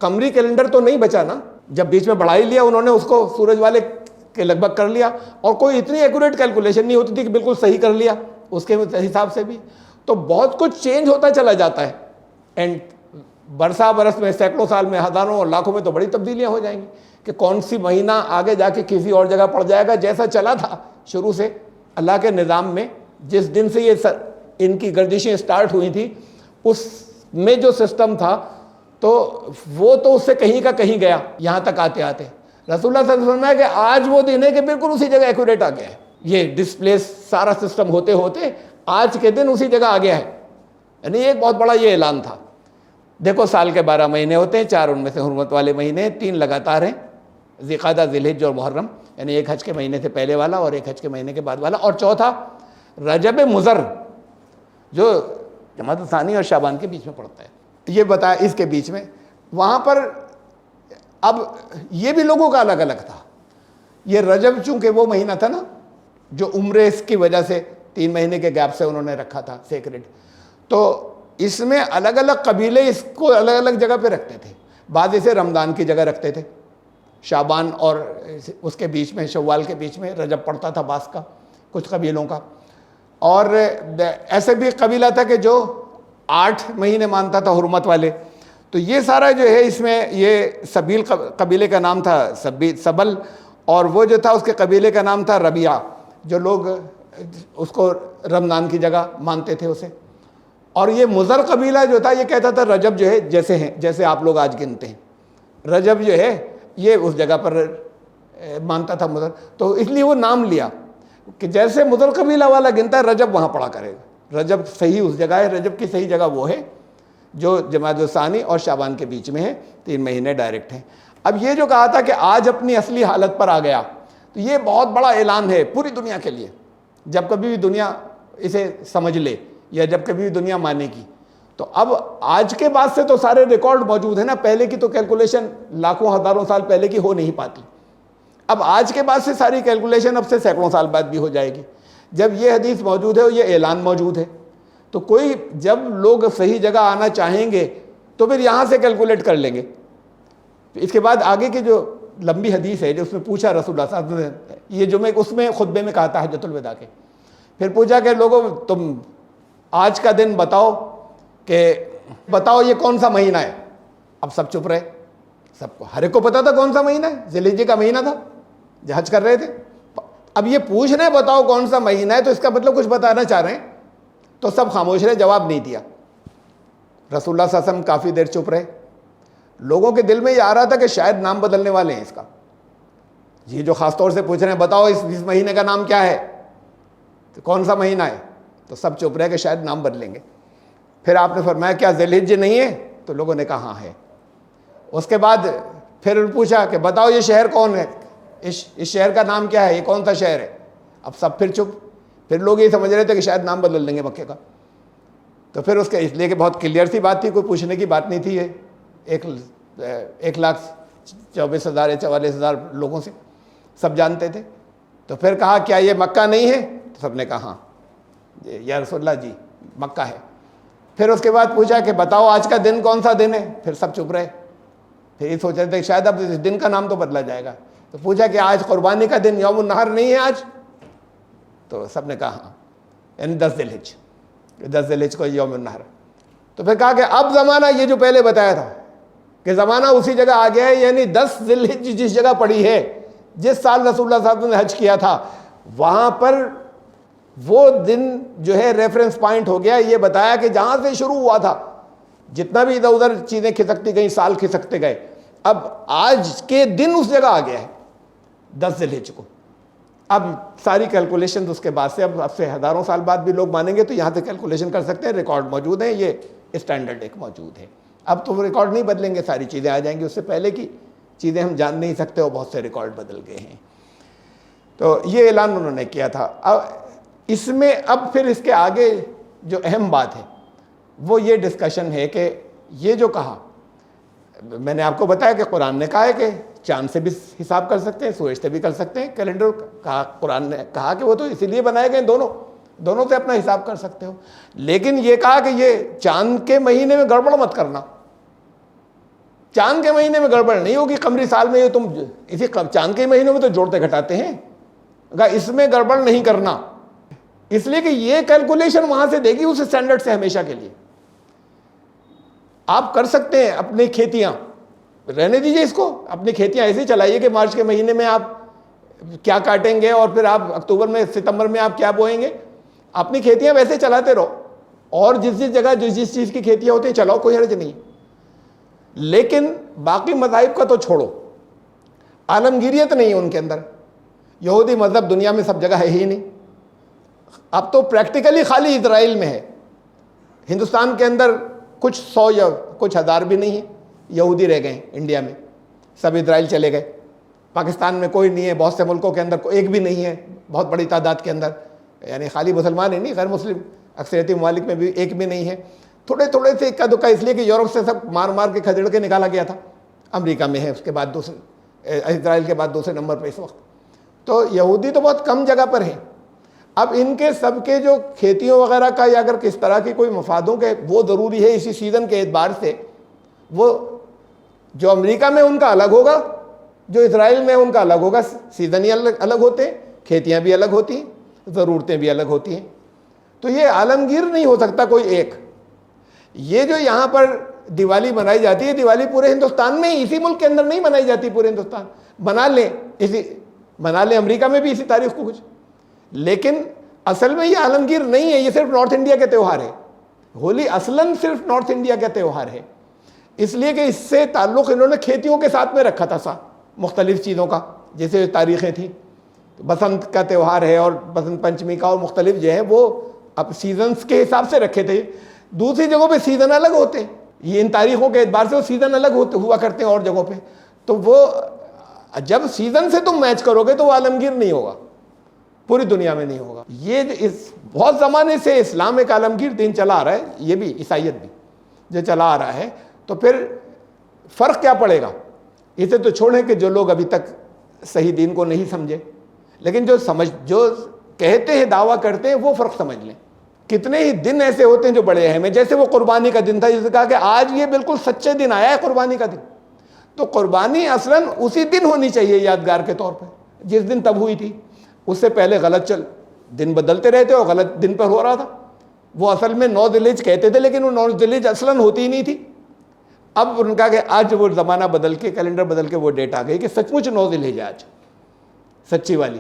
Speaker 1: قمری کیلنڈر تو نہیں بچا نا. جب بیچ میں بڑھا ہی لیا انہوں نے اس کو سورج والے کے لگ بھگ کر لیا، اور کوئی اتنی ایکوریٹ کیلکولیشن نہیں ہوتی تھی کہ بالکل صحیح کر لیا اس کے حساب سے بھی. تو بہت کچھ چینج ہوتا چلا جاتا ہے، اینڈ برسا برس میں، سینکڑوں سال میں، ہزاروں اور لاکھوں میں تو بڑی تبدیلیاں ہو جائیں گی کہ کون سی مہینہ آگے جا کے کسی اور جگہ پڑ جائے گا. جیسا چلا تھا شروع سے اللہ کے نظام میں، جس دن سے یہ ان کی گردشیں سٹارٹ ہوئی تھی اس میں جو سسٹم تھا تو وہ تو اس سے کہیں کا کہیں گیا یہاں تک آتے آتے. رسول اللہ صلی اللہ علیہ وسلم ہے کہ آج وہ دن ہے کہ بالکل اسی جگہ ایکوریٹ آ گیا ہے. یہ ڈسپلیس سارا سسٹم ہوتے ہوتے آج کے دن اسی جگہ آ گیا ہے. یعنی ایک بہت بڑا یہ اعلان تھا. دیکھو سال کے 12 مہینے ہوتے ہیں، 4 ان میں سے حرمت والے مہینے، 3 لگاتار ہیں، ذی القعدہ، ذی الحجہ اور محرم. یعنی ایک حج کے مہینے سے پہلے والا اور ایک حج کے مہینے کے بعد والا، اور چوتھا رجب مضر جو جمادی الثانی اور شعبان کے بیچ میں پڑتا ہے. یہ بتایا اس کے بیچ میں. وہاں پر اب یہ بھی لوگوں کا الگ الگ تھا. یہ رجب چونکہ وہ مہینہ تھا نا جو عمرے کی وجہ سے 3 مہینے کے گیپ سے انہوں نے رکھا تھا سیکرڈ، تو اس میں الگ الگ قبیلے اس کو الگ الگ جگہ پہ رکھتے تھے. بعض اسے رمضان کی جگہ رکھتے تھے، شعبان اور اس کے بیچ میں، شوال کے بیچ میں رجب پڑتا تھا بعض کا، کچھ قبیلوں کا. اور ایسے بھی قبیلہ تھا کہ جو 8 مہینے مانتا تھا حرمت والے. تو یہ سارا جو ہے اس میں یہ سبیل قبیلے کا نام تھا سبل، اور وہ جو تھا اس کے قبیلے کا نام تھا ربیعہ، جو لوگ اس کو رمضان کی جگہ مانتے تھے اسے. اور یہ مضر قبیلہ جو تھا یہ کہتا تھا رجب جو ہے جیسے آپ لوگ آج گنتے ہیں، رجب جو ہے یہ اس جگہ پر مانتا تھا مضر. تو اس لیے وہ نام لیا کہ جیسے مضر قبیلہ والا گنتا ہے رجب وہاں پڑا کرے گا. رجب صحیح اس جگہ ہے، رجب کی صحیح جگہ وہ ہے جو جمادی الثانی اور شعبان کے بیچ میں ہے، 3 مہینے ڈائریکٹ ہیں. اب یہ جو کہا تھا کہ آج اپنی اصلی حالت پر آ گیا، تو یہ بہت بڑا اعلان ہے پوری دنیا کے لیے. جب کبھی بھی دنیا اسے سمجھ لے یا جب کبھی بھی دنیا مانے گی، تو اب آج کے بعد سے تو سارے ریکارڈ موجود ہیں نا. پہلے کی تو کیلکولیشن لاکھوں ہزاروں سال پہلے کی ہو نہیں پاتی. اب آج کے بعد سے ساری کیلکولیشن اب سے سینکڑوں سال بعد بھی ہو جائے گی. جب یہ حدیث موجود ہے، یہ اعلان موجود ہے، تو کوئی جب لوگ صحیح جگہ آنا چاہیں گے تو پھر یہاں سے کیلکولیٹ کر لیں گے. اس کے بعد آگے کی جو لمبی حدیث ہے جو اس میں پوچھا رسول اللہ صلی اللہ علیہ وسلم، یہ جو میں اس میں خطبے میں کہا تھا حجۃ الوداع کے، پھر پوچھا کہ لوگوں تم آج کا دن بتاؤ یہ کون سا مہینہ ہے. اب سب چپ رہے. سب کو ہر ایک کو پتا تھا کون سا مہینہ ہے، ذی الحجہ کا مہینہ تھا جو حج کر رہے تھے. اب یہ پوچھ رہے بتاؤ کون سا مہینہ ہے، تو اس کا مطلب کچھ بتانا چاہ رہے ہیں. تو سب خاموش رہے، جواب نہیں دیا. رسول اللہ صلی اللہ علیہ وسلم کافی دیر چپ رہے. لوگوں کے دل میں یہ آ رہا تھا کہ شاید نام بدلنے والے ہیں اس کا. یہ جو خاص طور سے پوچھ رہے ہیں بتاؤ اس مہینے کا نام کیا ہے، تو کون سا مہینہ ہے، تو سب چپ رہے کہ شاید نام بدلیں گے. پھر آپ نے فرمایا کیا ذی الحجہ نہیں ہے، تو لوگوں نے کہا ہاں ہے. اس کے بعد پھر پوچھا کہ بتاؤ یہ شہر کون ہے، اس شہر کا نام کیا ہے، یہ کون سا شہر ہے. اب سب پھر چپ. پھر لوگ یہ سمجھ رہے تھے کہ شاید نام بدل دیں گے مکے کا. تو پھر اس لیے کہ بہت کلیئر سی بات تھی، کوئی پوچھنے کی بات نہیں تھی. یہ 1,24,000 یا 44,000 لوگوں سے سب جانتے تھے. تو پھر کہا کیا یہ مکہ نہیں ہے، تو سب نے کہا ہاں یا رسول اللہ جی مکہ ہے. پھر اس کے بعد پوچھا کہ بتاؤ آج کا دن کون سا دن ہے، پھر سب چپ رہے. پھر یہ سوچ رہے تھے کہ شاید اب اس دن کا نام تو بدلا جائے گا. تو پوچھا کہ آج قربانی کا دن یوم النحر نہیں ہے آج، تو سب نے کہا ہاں، یعنی 10 ذی الحجہ کو یوم النحر. تو پھر کہا کہ اب زمانہ یہ جو پہلے بتایا تھا کہ زمانہ اسی جگہ آ گیا ہے، یعنی 10 ذی الحجہ جس جگہ پڑی ہے، جس سال رسول اللہ صلی اللہ علیہ وسلم نے حج کیا تھا، وہاں پر وہ دن جو ہے ریفرنس پوائنٹ ہو گیا. یہ بتایا کہ جہاں سے شروع ہوا تھا، جتنا بھی ادھر ادھر چیزیں کھسکتی گئیں، سال کھسکتے گئے، اب آج کے دن اس جگہ آ گیا ہے 10 ذی الحجہ کو. اب ساری کیلکولیشن اس کے بعد سے اب سے ہزاروں سال بعد بھی لوگ مانیں گے تو یہاں سے کیلکولیشن کر سکتے ہیں. ریکارڈ موجود ہیں، یہ اسٹینڈرڈ ایک موجود ہے. اب تو وہ ریکارڈ نہیں بدلیں گے، ساری چیزیں آ جائیں گی، اس سے پہلے کی چیزیں ہم جان نہیں سکتے اور بہت سے ریکارڈ بدل گئے ہیں۔ تو یہ اعلان انہوں نے کیا تھا۔ اب اس میں اب پھر اس کے آگے جو اہم بات ہے وہ یہ ڈسکشن ہے کہ یہ جو کہا، میں نے آپ کو بتایا کہ قرآن نے کہا ہے کہ چاند سے بھی حساب کر سکتے ہیں، سورج سے بھی کر سکتے ہیں، کیلنڈر کہا، قرآن نے کہا کہ وہ تو اسی لیے بنائے گئے، دونوں سے اپنا حساب کر سکتے ہو، لیکن یہ کہا کہ یہ چاند کے مہینے میں گڑبڑ مت کرنا، چاند کے مہینے میں گڑبڑ نہیں ہوگی، قمری سال میں یہ تم اسی چاند کے مہینوں میں تو جوڑتے گھٹاتے ہیں، اس میں گڑبڑ نہیں کرنا، اس لیے کہ یہ کیلکولیشن وہاں سے دے گی اس اسٹینڈرڈ سے ہمیشہ کے لیے۔ آپ کر سکتے ہیں اپنی کھیتیاں، رہنے دیجئے اس کو، اپنی کھیتیاں ایسے چلائیے کہ مارچ کے مہینے میں آپ کیا کاٹیں گے اور پھر آپ اکتوبر میں ستمبر میں آپ کیا بوئیں گے، اپنی کھیتیاں ویسے چلاتے رہو، اور جس جگہ جس چیز کی کھیتیاں ہوتی ہیں چلاؤ، کوئی حرج نہیں، لیکن باقی مذاہب کا تو چھوڑو، عالمگیریت نہیں ہے ان کے اندر، یہودی مذہب دنیا میں سب جگہ ہے ہی نہیں، اب تو پریکٹیکلی خالی اسرائیل میں ہے، ہندوستان کے اندر کچھ 100 یا کچھ ہزار بھی نہیں ہیں یہودی رہ گئے ہیں انڈیا میں، سب اسرائیل چلے گئے، پاکستان میں کوئی نہیں ہے، بہت سے ملکوں کے اندر ایک بھی نہیں ہے، بہت بڑی تعداد کے اندر، یعنی خالی مسلمان ہی نہیں، غیر مسلم اکثریتی ممالک میں بھی ایک بھی نہیں ہے، تھوڑے تھوڑے سے اکا دکا، اس لیے کہ یورپ سے سب مار مار کے کھدڑ کے نکالا گیا تھا، امریکہ میں ہے اس کے بعد اسرائیل کے بعد دوسرے نمبر پہ اس وقت، تو یہودی تو بہت کم جگہ پر ہیں۔ اب ان کے سب کے جو کھیتیوں وغیرہ کا یا اگر کس طرح کی کوئی مفادوں کے، وہ ضروری ہے اسی سیزن کے اعتبار سے، وہ جو امریکہ میں ان کا الگ ہوگا، جو اسرائیل میں ان کا الگ ہوگا، سیزن ہی الگ ہوتے ہیں، کھیتیاں بھی الگ ہوتی ہیں، ضرورتیں بھی الگ ہوتی ہیں، تو یہ عالمگیر نہیں ہو سکتا کوئی ایک۔ یہ جو یہاں پر دیوالی منائی جاتی ہے، دیوالی پورے ہندوستان میں ہی، اسی ملک کے اندر نہیں منائی جاتی، پورے ہندوستان منا لیں امریکہ میں بھی اسی تاریخ کو کچھ، لیکن اصل میں یہ عالمگیر نہیں ہے، یہ صرف نارتھ انڈیا کے تہوار ہے، ہولی اصلاً صرف نارتھ انڈیا کا تہوار ہے، اس لیے کہ اس سے تعلق انہوں نے کھیتیوں کے ساتھ میں رکھا تھا، مختلف چیزوں کا، جیسے تاریخیں تھیں، بسنت کا تہوار ہے اور بسنت پنچمی کا، اور مختلف جو ہے وہ اب سیزنز کے حساب سے رکھے تھے، دوسری جگہوں پہ سیزن الگ ہوتے ہیں، یہ ان تاریخوں کے اعتبار سے وہ سیزن الگ ہوا کرتے ہیں اور جگہوں پہ، تو وہ جب سیزن سے تم میچ کرو گے تو وہ عالمگیر نہیں ہوگا، پوری دنیا میں نہیں ہوگا۔ یہ بہت زمانے سے اسلام ایک عالمگیر دین چلا آ رہا ہے، یہ بھی عیسائیت بھی جو چلا آ رہا ہے، تو پھر فرق کیا پڑے گا؟ اسے تو چھوڑیں کہ جو لوگ ابھی تک صحیح دین کو نہیں سمجھے، لیکن جو کہتے ہیں دعویٰ کرتے ہیں وہ فرق سمجھ لیں۔ کتنے ہی دن ایسے ہوتے ہیں جو بڑے اہم ہیں، جیسے وہ قربانی کا دن تھا، جسے کہا کہ آج یہ بالکل سچے دن آیا ہے قربانی کا دن، تو قربانی اصلاً اسی دن ہونی چاہیے یادگار کے طور پہ جس دن تب ہوئی تھی، اس سے پہلے غلط دن بدلتے رہتے اور غلط دن پر ہو رہا تھا، وہ اصل میں 9 ذی الحجہ کہتے تھے، لیکن وہ 9 ذی الحجہ اصلاً ہوتی ہی نہیں تھی، اب ان کا کہ آج وہ زمانہ بدل کے، کیلنڈر بدل کے وہ ڈیٹ آ گئی کہ سچ مچ 9 ذی الحجہ آج سچی والی،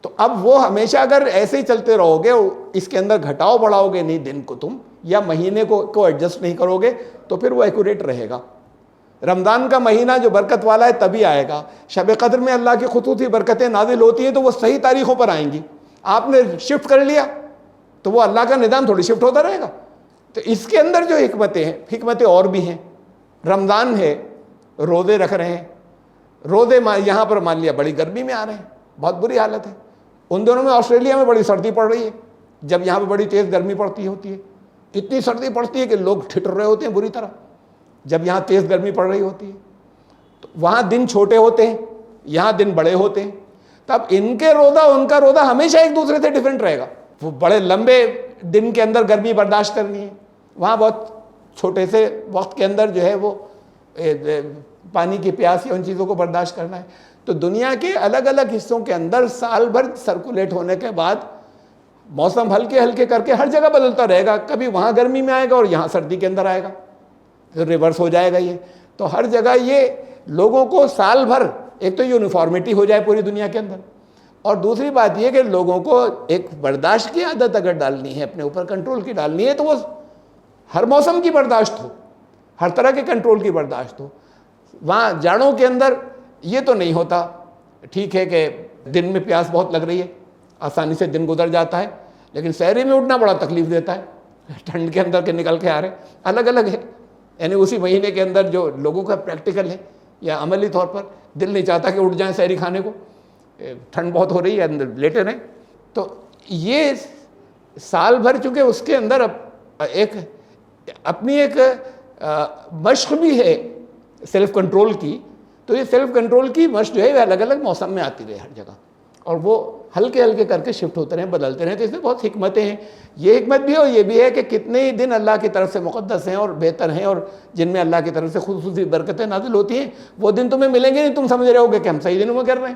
Speaker 1: تو اب وہ ہمیشہ اگر ایسے ہی چلتے رہو گے، اس کے اندر گھٹاؤ بڑھاؤ گے نہیں دن کو تم، یا مہینے کو ایڈجسٹ نہیں کرو گے، تو پھر وہ ایکوریٹ رہے گا۔ رمضان کا مہینہ جو برکت والا ہے تبھی آئے گا، شب قدر میں اللہ کی خصوصی برکتیں نازل ہوتی ہیں تو وہ صحیح تاریخوں پر آئیں گی، آپ نے شفٹ کر لیا تو وہ اللہ کا نظام تھوڑی شفٹ ہوتا رہے گا۔ تو اس کے اندر جو حکمتیں ہیں، حکمتیں اور بھی ہیں، رمضان ہے، روزے رکھ رہے ہیں، روزے یہاں پر مان لیا بڑی گرمی میں آ رہے ہیں، بہت بری حالت ہے، ان دنوں میں آسٹریلیا میں بڑی سردی پڑ رہی ہے، جب یہاں پہ بڑی تیز گرمی پڑتی ہوتی ہے، اتنی سردی پڑتی ہے کہ لوگ ٹھٹر رہے ہوتے ہیں بری طرح، جب یہاں تیز گرمی پڑ رہی ہوتی ہے، تو وہاں دن چھوٹے ہوتے ہیں، یہاں دن بڑے ہوتے ہیں، تب ان کے روزہ ان کا روزہ ہمیشہ ایک دوسرے سے ڈیفرنٹ رہے گا، وہ بڑے لمبے دن کے اندر گرمی برداشت کرنی ہے، وہاں بہت چھوٹے سے وقت کے اندر جو ہے وہ پانی کی پیاس یا ان چیزوں کو برداشت کرنا ہے۔ تو دنیا کے الگ الگ حصوں کے اندر سال بھر سرکولیٹ ہونے کے بعد موسم ہلکے ہلکے کر کے ہر جگہ بدلتا رہے گا، کبھی وہاں گرمی میں آئے گا اور یہاں سردی کے اندر آئے گا، ریورس ہو جائے گا یہ، تو ہر جگہ یہ لوگوں کو سال بھر ایک تو یونیفارمٹی ہو جائے پوری دنیا کے اندر، اور دوسری بات یہ کہ لوگوں کو ایک برداشت کی عادت اگر ڈالنی ہے، اپنے اوپر کنٹرول کی ڈالنی ہے، تو وہ ہر موسم کی برداشت ہو، ہر طرح کے کنٹرول کی برداشت ہو۔ وہاں جاڑوں کے اندر یہ تو نہیں ہوتا، ٹھیک ہے کہ دن میں پیاس بہت لگ رہی ہے، آسانی سے دن گزر جاتا ہے، لیکن سحری میں اٹھنا بڑا تکلیف دیتا ہے، ٹھنڈ کے اندر کے نکل کے آ رہے، الگ الگ ہے، یعنی اسی مہینے کے اندر جو لوگوں کا پریکٹیکل ہے یا عملی طور پر دل نہیں چاہتا کہ اٹھ جائیں سحری کھانے کو، ٹھنڈ بہت ہو رہی ہے اندر لیٹے رہیں، تو یہ سال بھر چونکہ اس کے اندر ایک اپنی ایک مشق بھی ہے سیلف کنٹرول کی، تو یہ سیلف کنٹرول کی مشق جو ہے وہ الگ الگ موسم میں آتی رہے ہر جگہ، اور وہ ہلکے ہلکے کر کے شفٹ ہوتے رہیں، بدلتے رہیں. تو اس میں بہت حکمتیں ہیں. یہ حکمت بھی ہے اور یہ بھی ہے کہ کتنے ہی دن اللہ کی طرف سے مقدس ہیں اور بہتر ہیں، اور جن میں اللہ کی طرف سے خصوصی برکتیں نازل ہوتی ہیں. وہ دن تمہیں ملیں گے نہیں، تم سمجھ رہے ہوگے کہ ہم صحیح دنوں میں کر رہے ہیں،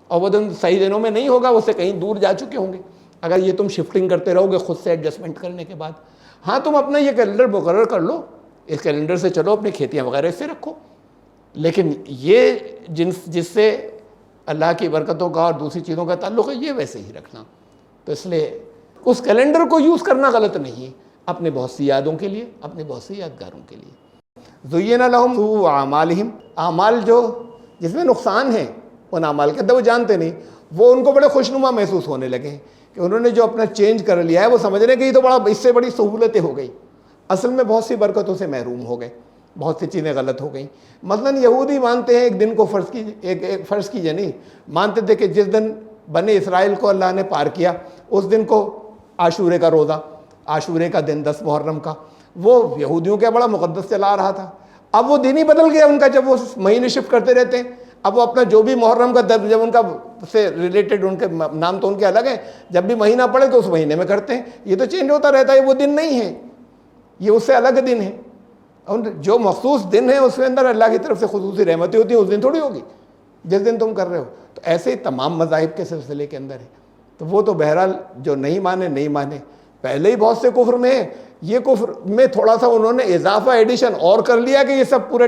Speaker 1: اور وہ دن صحیح دنوں میں نہیں ہوگا، اس سے کہیں دور جا چکے ہوں گے اگر یہ تم شفٹنگ کرتے رہو گے خود سے ایڈجسٹمنٹ کرنے کے بعد. ہاں تم اپنا یہ کیلنڈر مقرر کر لو، اس کیلنڈر سے چلو، اپنی کھیتیاں وغیرہ اس سے رکھو، لیکن یہ جس سے اللہ کی برکتوں کا اور دوسری چیزوں کا تعلق ہے یہ ویسے ہی رکھنا. تو اس لیے اس کیلنڈر کو یوز کرنا غلط نہیں ہے، اپنے بہت سی یادوں کے لیے، اپنے بہت سی یادگاروں کے لیے. زُيِّنَ لَهُمْ سُوءُ أَعْمَالِهِمْ، اعمال جو جس میں نقصان ہے ان اعمال کے اندر وہ جانتے نہیں، وہ ان کو بڑے خوشنما محسوس ہونے لگے کہ انہوں نے جو اپنا چینج کر لیا ہے وہ سمجھ رہے ہیں کہ یہ تو بڑا اس سے بڑی سہولتیں ہو گئی. اصل میں بہت سی برکتوں سے محروم ہو گئے، بہت سی چیزیں غلط ہو گئیں. مثلاً یہودی مانتے ہیں ایک دن کو فرض کیجئے نہیں، مانتے تھے کہ جس دن بنی اسرائیل کو اللہ نے پار کیا اس دن کو عاشورے کا روزہ، عاشورے کا دن 10 محرم کا، وہ یہودیوں کے بڑا مقدس چلا رہا تھا. اب وہ دن ہی بدل گیا ان کا، جب وہ مہینے شفٹ کرتے رہتے ہیں. اب وہ اپنا جو بھی محرم کا جب ان کا سے ریلیٹڈ ان کے نام تو ان کے الگ ہیں، جب بھی مہینہ پڑے تو اس مہینے میں کرتے ہیں. یہ تو چینج ہوتا رہتا ہے، وہ دن نہیں ہے، یہ اس سے الگ دن ہے. اور جو مخصوص دن ہے اس کے اندر اللہ کی طرف سے خصوصی رحمتیں ہوتی ہیں، اس دن تھوڑی ہوگی جس دن تم کر رہے ہو. تو ایسے ہی تمام مذاہب کے سلسلے کے اندر ہے. تو وہ تو بہرحال جو نہیں مانے پہلے ہی بہت سے کفر میں ہے، یہ کفر میں تھوڑا سا انہوں نے اضافہ ایڈیشن اور کر لیا کہ یہ سب پورے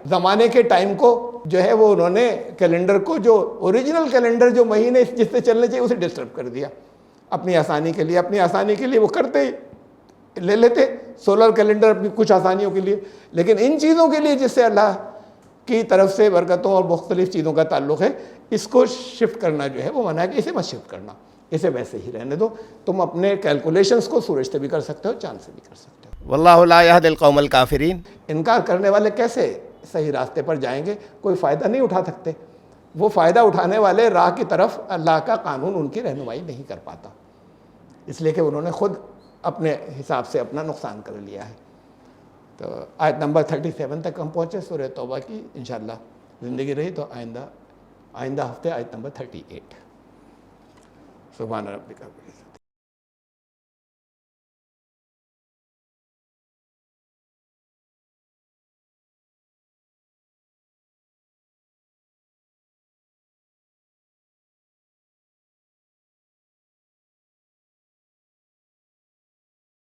Speaker 1: زمانے کے ٹائم کو جو ہے وہ انہوں نے کیلنڈر کو، جو اوریجنل کیلنڈر جو مہینے جس سے چلنے چاہیے اسے ڈسٹرب کر دیا اپنی آسانی کے لیے. وہ کرتے ہی لے لیتے سولر کیلنڈر اپنی کچھ آسانیوں کے لیے، لیکن ان چیزوں کے لیے جس سے اللہ کی طرف سے برکتوں اور مختلف چیزوں کا تعلق ہے، اس کو شفٹ کرنا جو ہے وہ منع ہے کہ اسے مت شفٹ کرنا، اسے ویسے ہی رہنے دو. تم اپنے کیلکولیشنز کو سورج سے بھی کر سکتے ہو، چاند سے بھی کر سکتے ہو.
Speaker 3: واللہ لا یہدی القوم الکافرین.
Speaker 1: انکار کرنے والے کیسے صحیح راستے پر جائیں گے؟ کوئی فائدہ نہیں اٹھا سکتے. وہ فائدہ اٹھانے والے راہ کی طرف اللہ کا قانون ان کی رہنمائی نہیں کر پاتا، اس لیے کہ انہوں نے خود اپنے حساب سے اپنا نقصان کر لیا ہے. تو آیت نمبر 37 تک ہم پہنچے سورہ توبہ کی. انشاءاللہ زندگی رہی تو آئندہ ہفتے آیت نمبر 38. سبحان ربک.